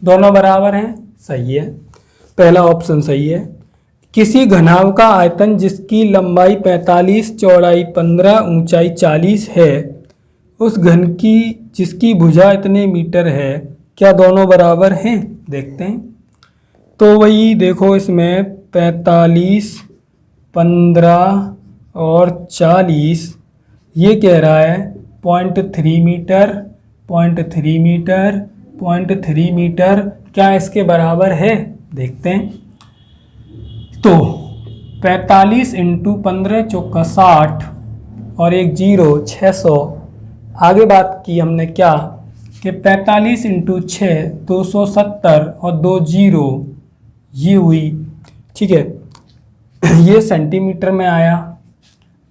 दोनों बराबर हैं, सही है, पहला ऑप्शन सही है। किसी घनाभ का आयतन जिसकी लंबाई 45, चौड़ाई 15, ऊंचाई 40 है, उस घन की जिसकी भुजा इतने मीटर है, क्या दोनों बराबर हैं? देखते हैं। तो वही देखो, इसमें 45, 15 और 40, ये कह रहा है 0.3 मीटर, 0.3 मीटर, 0.3 मीटर, क्या इसके बराबर है? देखते हैं। तो 45 इंटू 15 चौका 60 और एक 0 600। आगे बात की हमने क्या कि 45 इंटू 6 270 और 2 0 ये हुई। ठीक है, ये सेंटीमीटर में आया।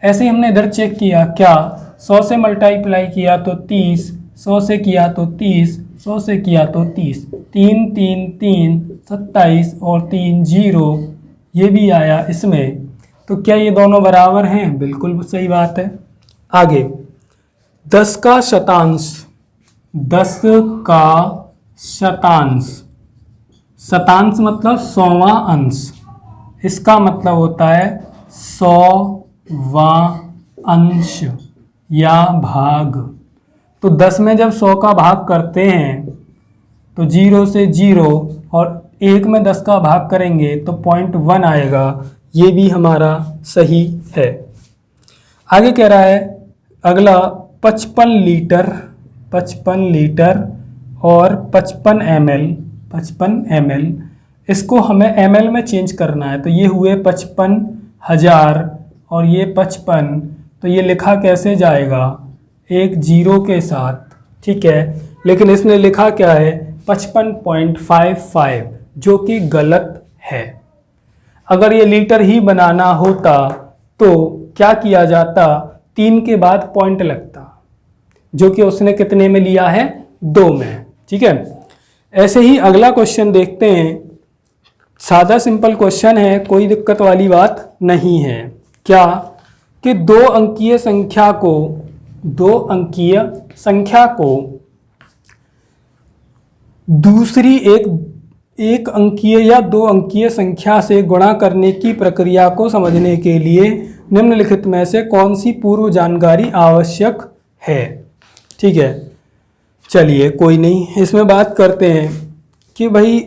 ऐसे ही हमने इधर चेक किया, क्या 100 से मल्टीप्लाई किया तो 30, 100 से किया तो 30, 100 से किया तो 30, 3 3 3 27 और 3 0 ये भी आया इसमें। तो क्या ये दोनों बराबर हैं? बिल्कुल सही बात है। आगे 10 का शतांश, 10 का शतांश, शतांश मतलब 100वां अंश, इसका मतलब होता है 100वां अंश या भाग। तो 10 में जब 100 का भाग करते हैं तो 0 से 0 और 1 में 10 का भाग करेंगे तो 0.1 आएगा। ये भी हमारा सही है। आगे कह रहा है अगला 55 लीटर, 55 लीटर और 55 ml, 55 ml, इसको हमें ml में चेंज करना है। तो ये हुए 55,000 और ये 55, तो ये लिखा कैसे जाएगा, एक जीरो के साथ, ठीक है। लेकिन इसने लिखा क्या है 55.55, जो कि गलत है। अगर ये लीटर ही बनाना होता तो क्या किया जाता, 3 के बाद पॉइंट लगता, जो कि उसने कितने में लिया है, 2 में, ठीक है। ऐसे ही अगला क्वेश्चन देखते हैं। सादा सिंपल क्वेश्चन है, कोई दिक्कत वाली बात नहीं है। क्या कि 2 अंकीय संख्या को, 2 अंकीय संख्या को दूसरी एक अंकीय या 2 अंकीय संख्या से गुणा करने की प्रक्रिया को समझने के लिए निम्नलिखित में से कौन सी पूर्व जानकारी आवश्यक है। ठीक है, चलिए कोई नहीं, इसमें बात करते हैं कि भाई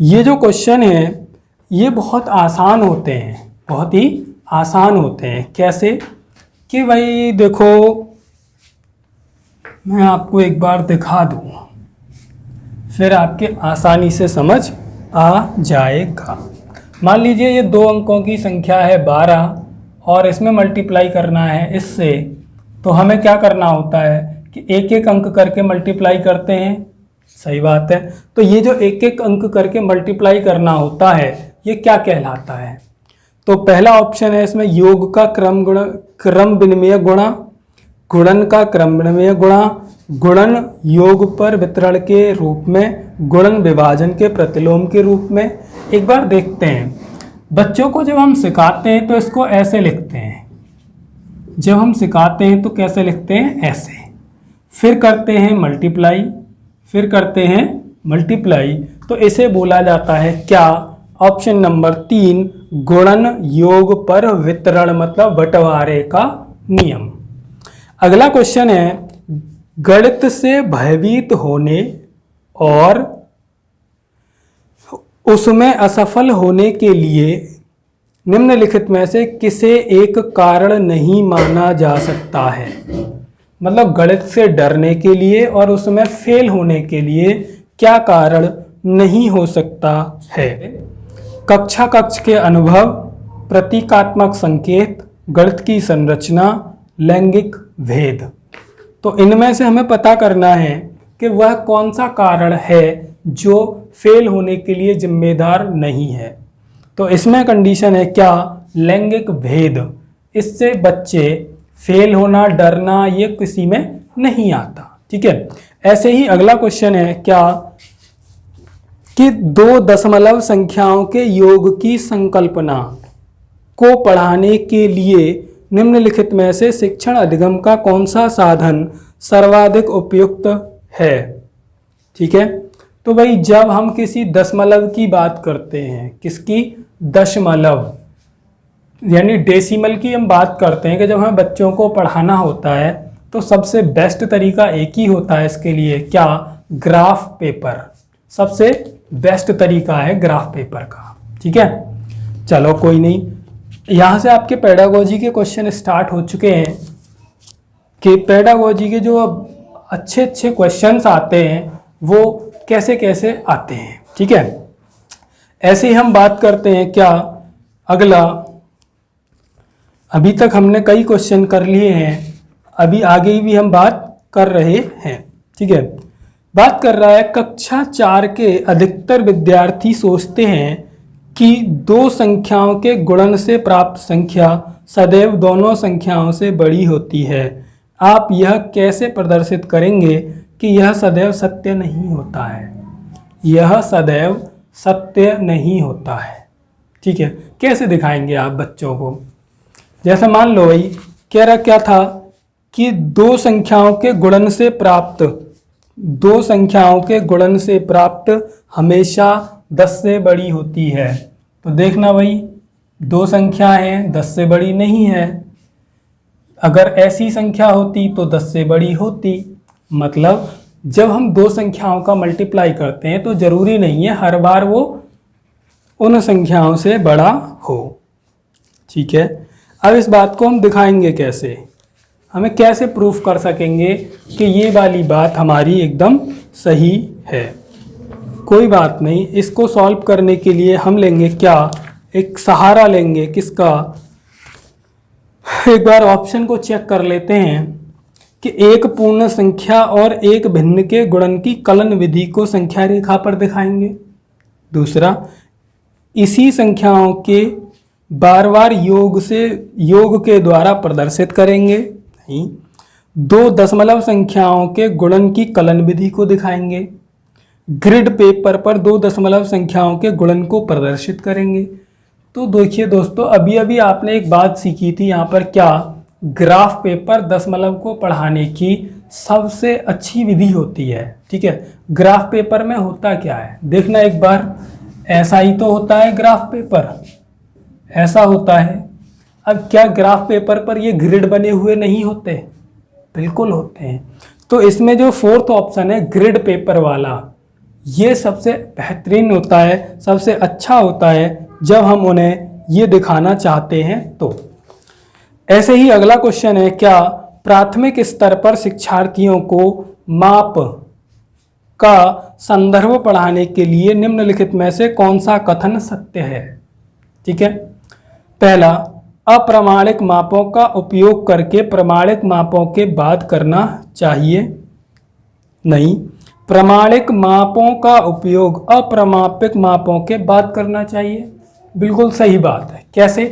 ये जो क्वेश्चन है ये बहुत आसान होते हैं, बहुत ही आसान होते हैं। कैसे कि भाई देखो, मैं आपको एक बार दिखा दूँ, फिर आपके आसानी से समझ आ जाएगा। मान लीजिए ये 2 अंकों की संख्या है 12 और इसमें मल्टीप्लाई करना है इससे, तो हमें क्या करना होता है कि एक एक अंक करके मल्टीप्लाई करते हैं, सही बात है। तो ये जो एक एक अंक करके मल्टीप्लाई करना होता है ये क्या कहलाता है, तो पहला ऑप्शन है इसमें योग का क्रम विनिमय गुणा, गुणन का क्रम विनिमय गुणा, गुणन योग पर वितरण के रूप में, गुणन विभाजन के प्रतिलोम के रूप में। एक बार देखते हैं, बच्चों को जब हम सिखाते हैं तो इसको ऐसे लिखते हैं, जब हम सिखाते हैं तो कैसे लिखते हैं, ऐसे, फिर करते हैं मल्टीप्लाई, फिर करते हैं मल्टीप्लाई, तो इसे बोला जाता है क्या, ऑप्शन नंबर 3 गुणन योग पर वितरण, मतलब बंटवारे का नियम। अगला क्वेश्चन है गणित से भयभीत होने और उसमें असफल होने के लिए निम्नलिखित में से किसे एक कारण नहीं माना जा सकता है। मतलब गणित से डरने के लिए और उसमें फेल होने के लिए क्या कारण नहीं हो सकता है। कक्षा कक्ष के अनुभव, प्रतीकात्मक संकेत, गणित की संरचना, लैंगिक भेद। तो इनमें से हमें पता करना है कि वह कौन सा कारण है जो फेल होने के लिए जिम्मेदार नहीं है। तो इसमें कंडीशन है क्या, लैंगिक भेद। इससे बच्चे फेल होना, डरना, ये किसी में नहीं आता। ठीक है, ऐसे ही अगला क्वेश्चन है क्या कि 2 दशमलव संख्याओं के योग की संकल्पना को पढ़ाने के लिए निम्नलिखित में से शिक्षण अधिगम का कौन सा साधन सर्वाधिक उपयुक्त है। ठीक है, तो भाई जब हम किसी दशमलव की बात करते हैं, किसकी, दशमलव यानी डेसिमल की हम बात करते हैं, कि जब हमें बच्चों को पढ़ाना होता है तो सबसे बेस्ट तरीका एक ही होता है इसके लिए, क्या, ग्राफ पेपर। सबसे बेस्ट तरीका है ग्राफ पेपर का। ठीक है, चलो कोई नहीं, यहाँ से आपके पेडागोजी के क्वेश्चन स्टार्ट हो चुके हैं कि पेडागोजी के जो अच्छे अच्छे क्वेश्चंस आते हैं वो कैसे कैसे आते हैं। ठीक है, ऐसे ही हम बात करते हैं क्या, अगला, अभी तक हमने कई क्वेश्चन कर लिए हैं, अभी आगे भी हम बात कर रहे हैं। ठीक है, बात कर रहा है कक्षा 4 के अधिकतर विद्यार्थी सोचते हैं कि 2 संख्याओं के गुणन से प्राप्त संख्या सदैव दोनों संख्याओं से बड़ी होती है। आप यह कैसे प्रदर्शित करेंगे कि यह सदैव सत्य नहीं होता है, यह सदैव सत्य नहीं होता है। ठीक है, कैसे दिखाएंगे आप बच्चों को, जैसे मान लो भाई कह रहा क्या था कि दो संख्याओं के गुणन से प्राप्त हमेशा 10 से बड़ी होती है। तो देखना भाई, दो संख्या हैं 10 से बड़ी नहीं है। अगर ऐसी संख्या होती तो 10 से बड़ी होती। मतलब जब हम दो संख्याओं का मल्टीप्लाई करते हैं तो जरूरी नहीं है हर बार वो उन संख्याओं से बड़ा हो। ठीक है, अब इस बात को हम दिखाएंगे कैसे, हमें कैसे प्रूफ कर सकेंगे कि ये वाली बात हमारी एकदम सही है। कोई बात नहीं, इसको सॉल्व करने के लिए हम लेंगे क्या, एक सहारा लेंगे किसका, एक बार ऑप्शन को चेक कर लेते हैं कि एक पूर्ण संख्या और एक भिन्न के गुणन की कलन विधि को संख्या रेखा पर दिखाएंगे। दूसरा, इसी संख्याओं के बार बार योग के द्वारा प्रदर्शित करेंगे। नहीं, दो दशमलव संख्याओं के गुणन की कलन विधि को दिखाएंगे। ग्रिड पेपर पर दो दशमलव संख्याओं के गुणन को प्रदर्शित करेंगे। तो देखिए दोस्तों, अभी अभी आपने एक बात सीखी थी यहाँ पर, क्या ग्राफ पेपर दशमलव को पढ़ाने की सबसे अच्छी विधि होती है। ठीक है, ग्राफ पेपर में होता क्या है देखना एक बार, ऐसा ही तो होता है ग्राफ पेपर, ऐसा होता है। अब क्या ग्राफ पेपर पर ये ग्रिड बने हुए नहीं होते, बिल्कुल होते हैं। तो इसमें जो फोर्थ ऑप्शन है ग्रिड पेपर वाला, ये सबसे बेहतरीन होता है, सबसे अच्छा होता है जब हम उन्हें ये दिखाना चाहते हैं। तो ऐसे ही अगला क्वेश्चन है, क्या प्राथमिक स्तर पर शिक्षार्थियों को माप का संदर्भ पढ़ाने के लिए निम्नलिखित में से कौन सा कथन सत्य है। ठीक है, पहला, अप्रमाणिक मापों का उपयोग करके प्रमाणिक मापों के बाद करना चाहिए। नहीं, प्रमाणिक मापों का उपयोग अप्रमापिक मापों के बाद करना चाहिए। बिल्कुल सही बात है। कैसे,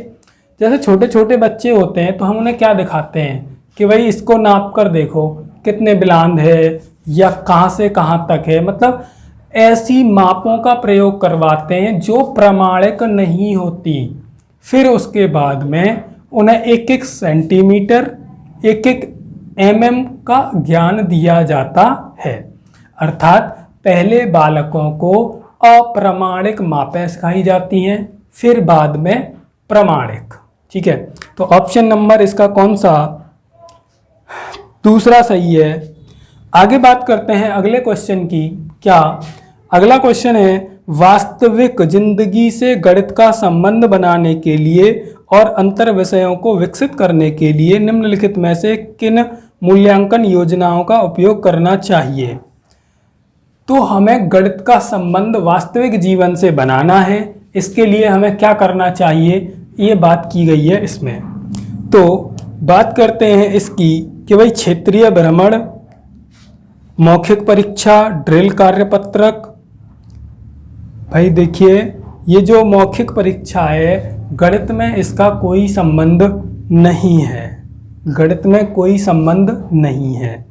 जैसे छोटे छोटे बच्चे होते हैं तो हम उन्हें क्या दिखाते हैं कि भाई इसको नाप कर देखो कितने बिलांद है या कहाँ से कहाँ तक है, मतलब ऐसी मापों का प्रयोग करवाते हैं जो प्रमाणिक नहीं होती। फिर उसके बाद में उन्हें एक एक सेंटीमीटर, एक एक mm का ज्ञान दिया जाता है। अर्थात पहले बालकों को अप्रमाणिक मापें सिखाई जाती हैं, फिर बाद में प्रमाणिक। ठीक है, तो ऑप्शन नंबर इसका कौन सा, दूसरा सही है। आगे बात करते हैं अगले क्वेश्चन की। क्या अगला क्वेश्चन है, वास्तविक जिंदगी से गणित का संबंध बनाने के लिए और अंतर विषयों को विकसित करने के लिए निम्नलिखित में से किन मूल्यांकन योजनाओं का उपयोग करना चाहिए। तो हमें गणित का संबंध वास्तविक जीवन से बनाना है, इसके लिए हमें क्या करना चाहिए, ये बात की गई है इसमें। तो बात करते हैं इसकी कि भाई क्षेत्रीय भ्रमण, मौखिक परीक्षा, ड्रिल कार्यपत्रक। भाई देखिए, ये जो मौखिक परीक्षा है गणित में इसका कोई संबंध नहीं है, गणित में कोई संबंध नहीं है।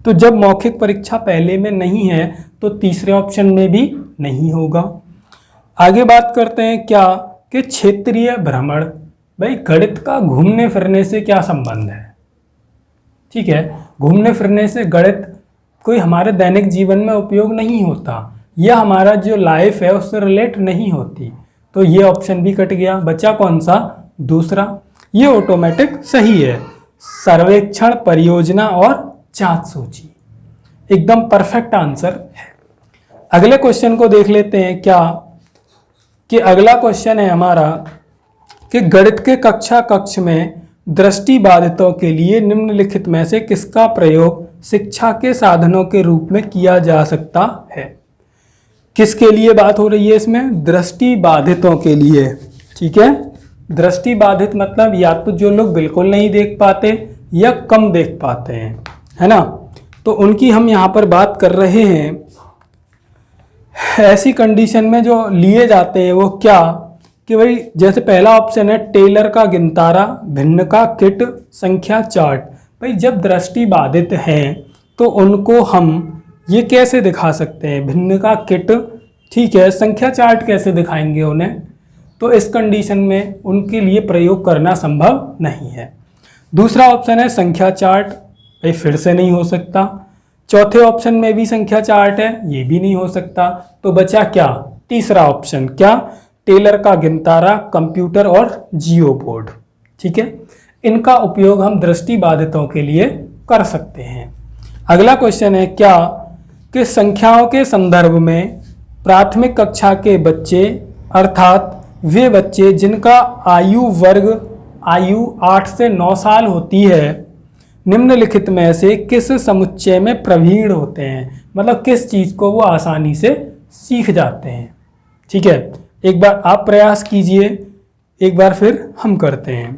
तो जब मौखिक परीक्षा पहले में नहीं है तो तीसरे ऑप्शन में भी नहीं होगा। आगे बात करते हैं क्या कि क्षेत्रीय भ्रमण, भाई गणित का घूमने फिरने से क्या संबंध है। ठीक है, घूमने फिरने से गणित कोई हमारे दैनिक जीवन में उपयोग नहीं होता, यह हमारा जो लाइफ है उससे रिलेट नहीं होती। तो ये ऑप्शन भी कट गया, बचा कौन सा, दूसरा। ये ऑटोमेटिक सही है, सर्वेक्षण, परियोजना और जांच सूची, एकदम परफेक्ट आंसर है। अगले क्वेश्चन को देख लेते हैं। क्या कि अगला क्वेश्चन है हमारा कि गणित के कक्ष में दृष्टि बाधितों के लिए निम्नलिखित में से किसका प्रयोग शिक्षा के साधनों के रूप में किया जा सकता है। किसके लिए बात हो रही है इसमें, दृष्टि बाधितों के लिए। ठीक है, दृष्टि बाधित मतलब या तो जो लोग बिल्कुल नहीं देख पाते या कम देख पाते हैं, है ना, तो उनकी हम यहाँ पर बात कर रहे हैं। ऐसी कंडीशन में जो लिए जाते हैं वो क्या कि भाई जैसे पहला ऑप्शन है टेलर का गिनतारा, भिन्न का किट, संख्या चार्ट। भाई जब दृष्टि बाधित हैं तो उनको हम ये कैसे दिखा सकते हैं, भिन्न का किट, ठीक है, संख्या चार्ट कैसे दिखाएंगे उन्हें। तो इस कंडीशन में उनके लिए प्रयोग करना संभव नहीं है। दूसरा ऑप्शन है संख्या चार्ट, भाई फिर से नहीं हो सकता। चौथे ऑप्शन में भी संख्या चार्ट है, ये भी नहीं हो सकता। तो बचा क्या? तीसरा ऑप्शन, क्या? टेलर का गिनतारा, कंप्यूटर और जियो बोर्ड। ठीक है, इनका उपयोग हम दृष्टिबाधितों के लिए कर सकते हैं। अगला क्वेश्चन है क्या कि संख्याओं के संदर्भ में प्राथमिक कक्षा के बच्चे अर्थात वे बच्चे जिनका आयु वर्ग आयु 8 से 9 साल होती है निम्नलिखित में से किस समुच्चय में प्रवीण होते हैं, मतलब किस चीज को वो आसानी से सीख जाते हैं। ठीक है, एक बार आप प्रयास कीजिए, एक बार फिर हम करते हैं।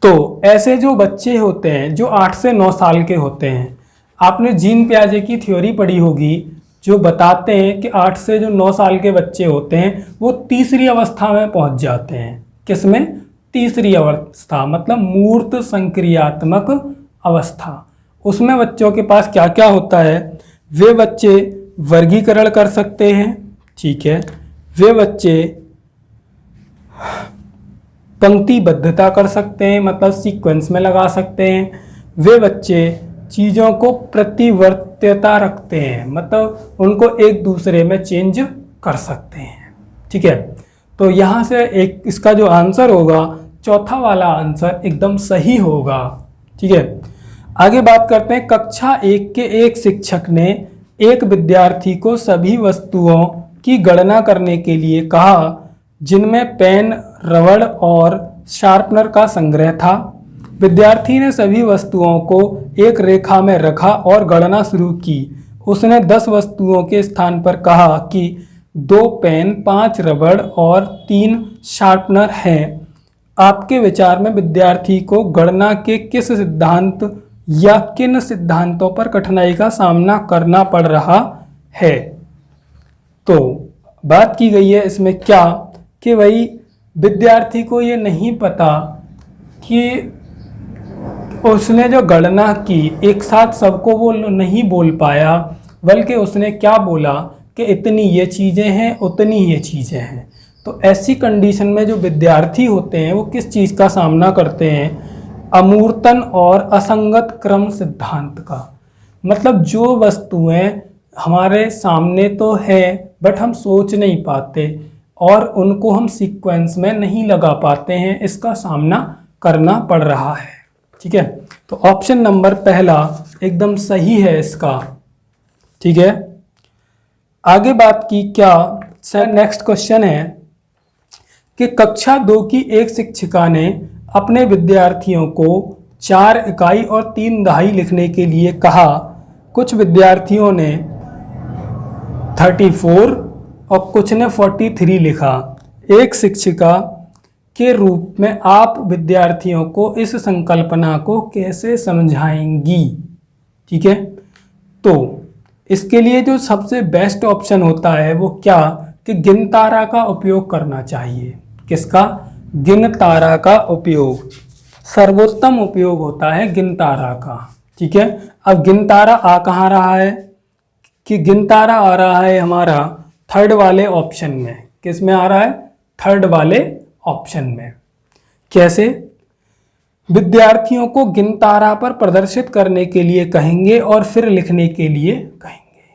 तो ऐसे जो बच्चे होते हैं जो 8 से 9 साल के होते हैं, आपने जीन पियाजे की थ्योरी पढ़ी होगी जो बताते हैं कि 8 से जो 9 साल के बच्चे होते हैं वो तीसरी अवस्था में पहुंच जाते हैं। किसमें? तीसरी अवस्था, मतलब मूर्त संक्रियात्मक अवस्था। उसमें बच्चों के पास क्या क्या होता है? वे बच्चे वर्गीकरण कर सकते हैं। ठीक है, वे बच्चे पंक्तिबद्धता कर सकते हैं, मतलब सीक्वेंस में लगा सकते हैं। वे बच्चे चीज़ों को प्रतिवर्त्यता रखते हैं, मतलब उनको एक दूसरे में चेंज कर सकते हैं। ठीक है, तो यहाँ से एक इसका जो आंसर होगा, चौथा वाला आंसर एकदम सही होगा। ठीक है, आगे बात करते हैं। कक्षा 1 के एक शिक्षक ने एक विद्यार्थी को सभी वस्तुओं की गणना करने के लिए कहा जिनमें पेन, रबड़ और शार्पनर का संग्रह था। विद्यार्थी ने सभी वस्तुओं को एक रेखा में रखा और गणना शुरू की। उसने 10 वस्तुओं के स्थान पर कहा कि 2 पेन, 5 रबड़ और 3 शार्पनर हैं। आपके विचार में विद्यार्थी को गणना के किस सिद्धांत या किन सिद्धांतों पर कठिनाई का सामना करना पड़ रहा है? तो बात की गई है इसमें क्या कि भाई विद्यार्थी को ये नहीं पता कि उसने जो गणना की एक साथ सबको वो नहीं बोल पाया, बल्कि उसने क्या बोला कि इतनी ये चीज़ें हैं, उतनी ये चीज़ें हैं। तो ऐसी कंडीशन में जो विद्यार्थी होते हैं वो किस चीज़ का सामना करते हैं? अमूर्तन और असंगत क्रम सिद्धांत का। मतलब जो वस्तुएं हमारे सामने तो है बट हम सोच नहीं पाते और उनको हम सीक्वेंस में नहीं लगा पाते हैं, इसका सामना करना पड़ रहा है। ठीक है, तो ऑप्शन नंबर पहला एकदम सही है इसका। ठीक है, आगे बात की क्या सर, नेक्स्ट क्वेश्चन है कि कक्षा 2 की एक शिक्षिका ने अपने विद्यार्थियों को 4 इकाई और 3 दहाई लिखने के लिए कहा। कुछ विद्यार्थियों ने 34 और कुछ ने 43 लिखा। एक शिक्षिका के रूप में आप विद्यार्थियों को इस संकल्पना को कैसे समझाएंगी? ठीक है, तो इसके लिए जो सबसे बेस्ट ऑप्शन होता है वो क्या कि गिनतारा का उपयोग करना चाहिए। किसका? गिनतारा का उपयोग सर्वोत्तम उपयोग होता है गिनतारा का। ठीक है, अब गिनतारा आ कहाँ रहा है कि गिनतारा आ रहा है हमारा थर्ड वाले ऑप्शन में। किस में आ रहा है? थर्ड वाले ऑप्शन में। कैसे? विद्यार्थियों को गिनतारा पर प्रदर्शित करने के लिए कहेंगे और फिर लिखने के लिए कहेंगे।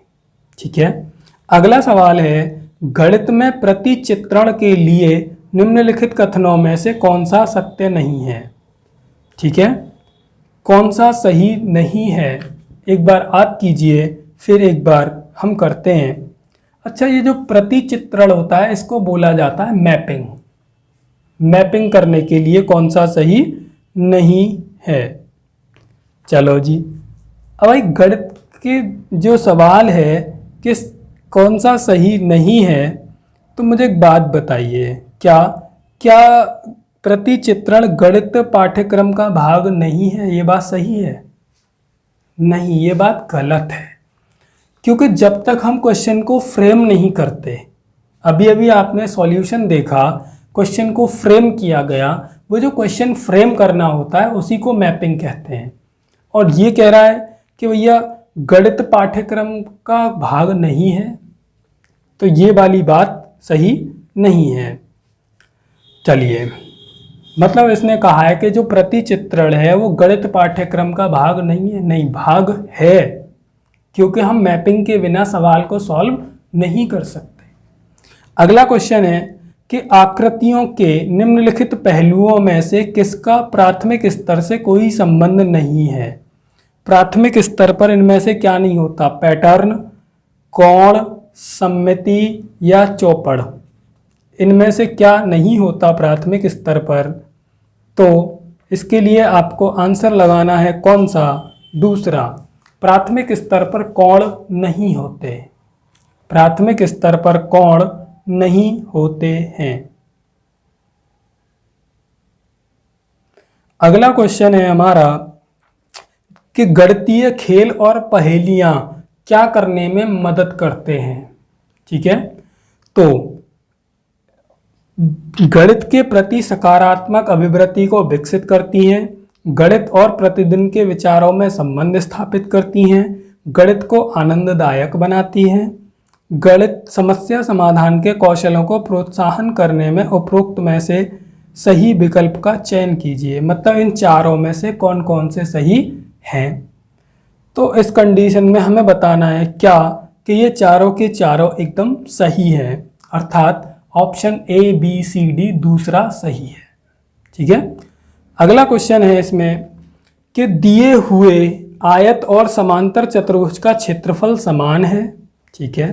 ठीक है, अगला सवाल है गणित में प्रतिचित्रण के लिए निम्नलिखित कथनों में से कौन सा सत्य नहीं है? ठीक है, कौन सा सही नहीं है? एक बार आप कीजिए, फिर एक बार हम करते हैं। अच्छा, ये जो प्रतिचित्रण होता है इसको बोला जाता है मैपिंग। मैपिंग करने के लिए कौन सा सही नहीं है? चलो जी, अब भाई गणित के जो सवाल है किस कौन सा सही नहीं है, तो मुझे एक बात बताइए, क्या क्या प्रतिचित्रण गणित पाठ्यक्रम का भाग नहीं है? ये बात सही है? नहीं, ये बात गलत है। क्योंकि जब तक हम क्वेश्चन को फ्रेम नहीं करते, अभी अभी आपने सॉल्यूशन देखा, क्वेश्चन को फ्रेम किया गया, वो जो क्वेश्चन फ्रेम करना होता है उसी को मैपिंग कहते हैं। और ये कह रहा है कि भैया गणित पाठ्यक्रम का भाग नहीं है, तो ये वाली बात सही नहीं है। चलिए मतलब इसने कहा है कि जो प्रतिचित्रण है वो गणित पाठ्यक्रम का भाग नहीं है। नहीं, भाग है, क्योंकि हम मैपिंग के बिना सवाल को सॉल्व नहीं कर सकते। अगला क्वेश्चन है कि आकृतियों के निम्नलिखित पहलुओं में से किसका प्राथमिक स्तर से कोई संबंध नहीं है। प्राथमिक स्तर पर इनमें से क्या नहीं होता? पैटर्न, कोण, सममिति या चौपड़। इनमें से क्या नहीं होता प्राथमिक स्तर पर? तो इसके लिए आपको आंसर लगाना है कौन सा? दूसरा, प्राथमिक स्तर पर कोण नहीं होते। प्राथमिक स्तर पर कोण नहीं होते हैं। अगला क्वेश्चन है हमारा कि गणितीय खेल और पहेलियां क्या करने में मदद करते हैं। ठीक है, तो गणित के प्रति सकारात्मक अभिवृत्ति को विकसित करती हैं, गणित और प्रतिदिन के विचारों में संबंध स्थापित करती हैं, गणित को आनंददायक बनाती हैं, गणित समस्या समाधान के कौशलों को प्रोत्साहन करने में उपरोक्त में से सही विकल्प का चयन कीजिए। मतलब इन चारों में से कौन कौन से सही हैं। तो इस कंडीशन में हमें बताना है क्या कि ये चारों के चारों एकदम सही है, अर्थात option A B C D दूसरा सही है। ठीक है, अगला क्वेश्चन है इसमें कि दिए हुए आयत और समांतर चतुर्भुज का क्षेत्रफल समान है। ठीक है,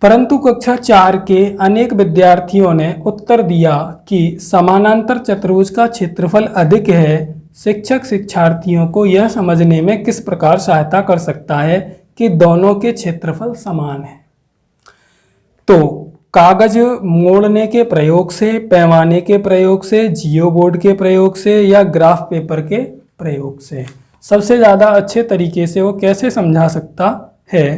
परंतु कक्षा 4 के अनेक विद्यार्थियों ने उत्तर दिया कि समानांतर चतुर्भुज का क्षेत्रफल अधिक है। शिक्षक शिक्षार्थियों को यह समझने में किस प्रकार सहायता कर सकता है कि दोनों के क्षेत्रफल समान है। तो कागज मोड़ने के प्रयोग से, पैमाने के प्रयोग से, जियो बोर्ड के प्रयोग से या ग्राफ पेपर के प्रयोग से सबसे ज़्यादा अच्छे तरीके से वो कैसे समझा सकता है।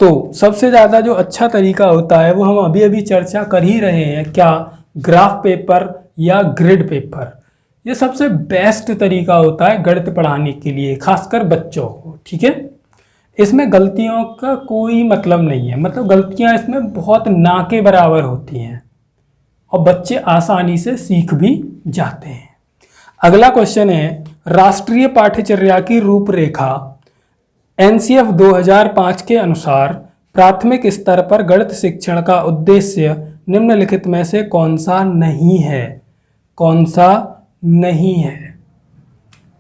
तो सबसे ज़्यादा जो अच्छा तरीका होता है वो हम अभी अभी चर्चा कर ही रहे हैं, क्या? ग्राफ पेपर या ग्रिड पेपर। ये सबसे बेस्ट तरीका होता है गणित पढ़ाने के लिए, खासकर बच्चों को। ठीक है, इसमें गलतियों का कोई मतलब नहीं है, मतलब गलतियां इसमें बहुत ना के बराबर होती हैं और बच्चे आसानी से सीख भी जाते हैं। अगला क्वेश्चन है, राष्ट्रीय पाठ्यचर्या की रूपरेखा एनसीएफ 2005 के अनुसार प्राथमिक स्तर पर गणित शिक्षण का उद्देश्य निम्नलिखित में से कौन सा नहीं है? कौन सा नहीं है?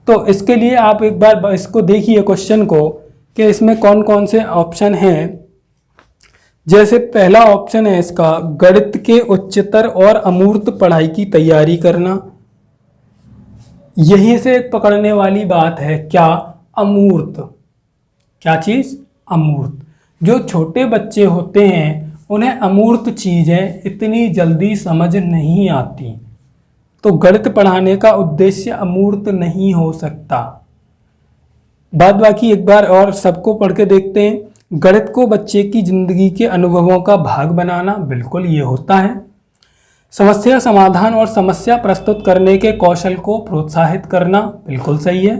तो इसके लिए आप एक बार इसको देखिए क्वेश्चन को कि इसमें कौन कौन से ऑप्शन हैं। जैसे पहला ऑप्शन है इसका, गणित के उच्चतर और अमूर्त पढ़ाई की तैयारी करना। यही से एक पकड़ने वाली बात है, क्या? अमूर्त। क्या चीज़? अमूर्त। जो छोटे बच्चे होते हैं उन्हें अमूर्त चीज़ें इतनी जल्दी समझ नहीं आती, तो गणित पढ़ाने का उद्देश्य अमूर्त नहीं हो सकता। बाद बाकी एक बार और सबको पढ़ के देखते हैं। गणित को बच्चे की जिंदगी के अनुभवों का भाग बनाना, बिल्कुल ये होता है। समस्या समाधान और समस्या प्रस्तुत करने के कौशल को प्रोत्साहित करना, बिल्कुल सही है।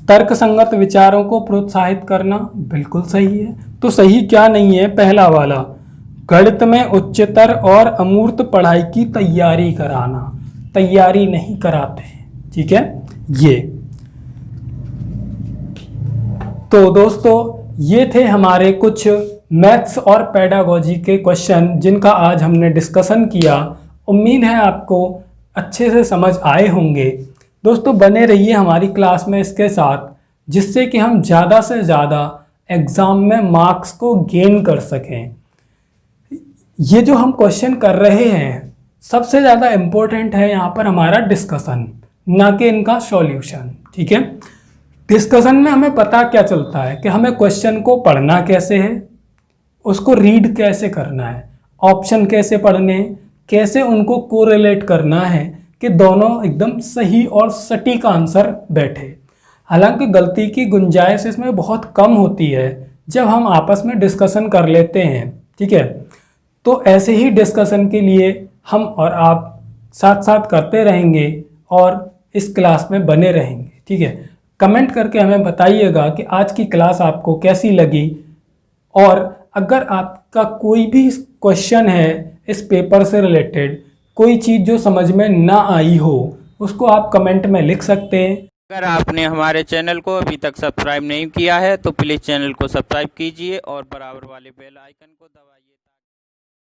तर्कसंगत विचारों को प्रोत्साहित करना, बिल्कुल सही है। तो सही क्या नहीं है? पहला वाला, गणित में उच्चतर और अमूर्त पढ़ाई की तैयारी कराना। तैयारी नहीं कराते। ठीक है, ये तो दोस्तों ये थे हमारे कुछ मैथ्स और पेडागोजी के क्वेश्चन जिनका आज हमने डिस्कशन किया। उम्मीद है आपको अच्छे से समझ आए होंगे। दोस्तों बने रहिए हमारी क्लास में इसके साथ, जिससे कि हम ज़्यादा से ज़्यादा एग्ज़ाम में मार्क्स को गेन कर सकें। ये जो हम क्वेश्चन कर रहे हैं सबसे ज़्यादा इम्पोर्टेंट है यहाँ पर हमारा डिस्कशन, ना कि इनका सॉल्यूशन। ठीक है, डिस्कशन में हमें पता क्या चलता है कि हमें क्वेश्चन को पढ़ना कैसे है, उसको रीड कैसे करना है, ऑप्शन कैसे पढ़ने हैं, कैसे उनको कोरिलेट करना है कि दोनों एकदम सही और सटीक आंसर बैठे। हालांकि गलती की गुंजाइश इसमें बहुत कम होती है जब हम आपस में डिस्कशन कर लेते हैं। ठीक है, तो ऐसे ही डिस्कशन के लिए हम और आप साथ साथ करते रहेंगे और इस क्लास में बने रहेंगे। ठीक है, कमेंट करके हमें बताइएगा कि आज की क्लास आपको कैसी लगी, और अगर आपका कोई भी क्वेश्चन है इस पेपर से रिलेटेड कोई चीज़ जो समझ में ना आई हो उसको आप कमेंट में लिख सकते हैं। अगर आपने हमारे चैनल को अभी तक सब्सक्राइब नहीं किया है तो प्लीज़ चैनल को सब्सक्राइब कीजिए और बराबर वाले बेल आइकन को दबाइए।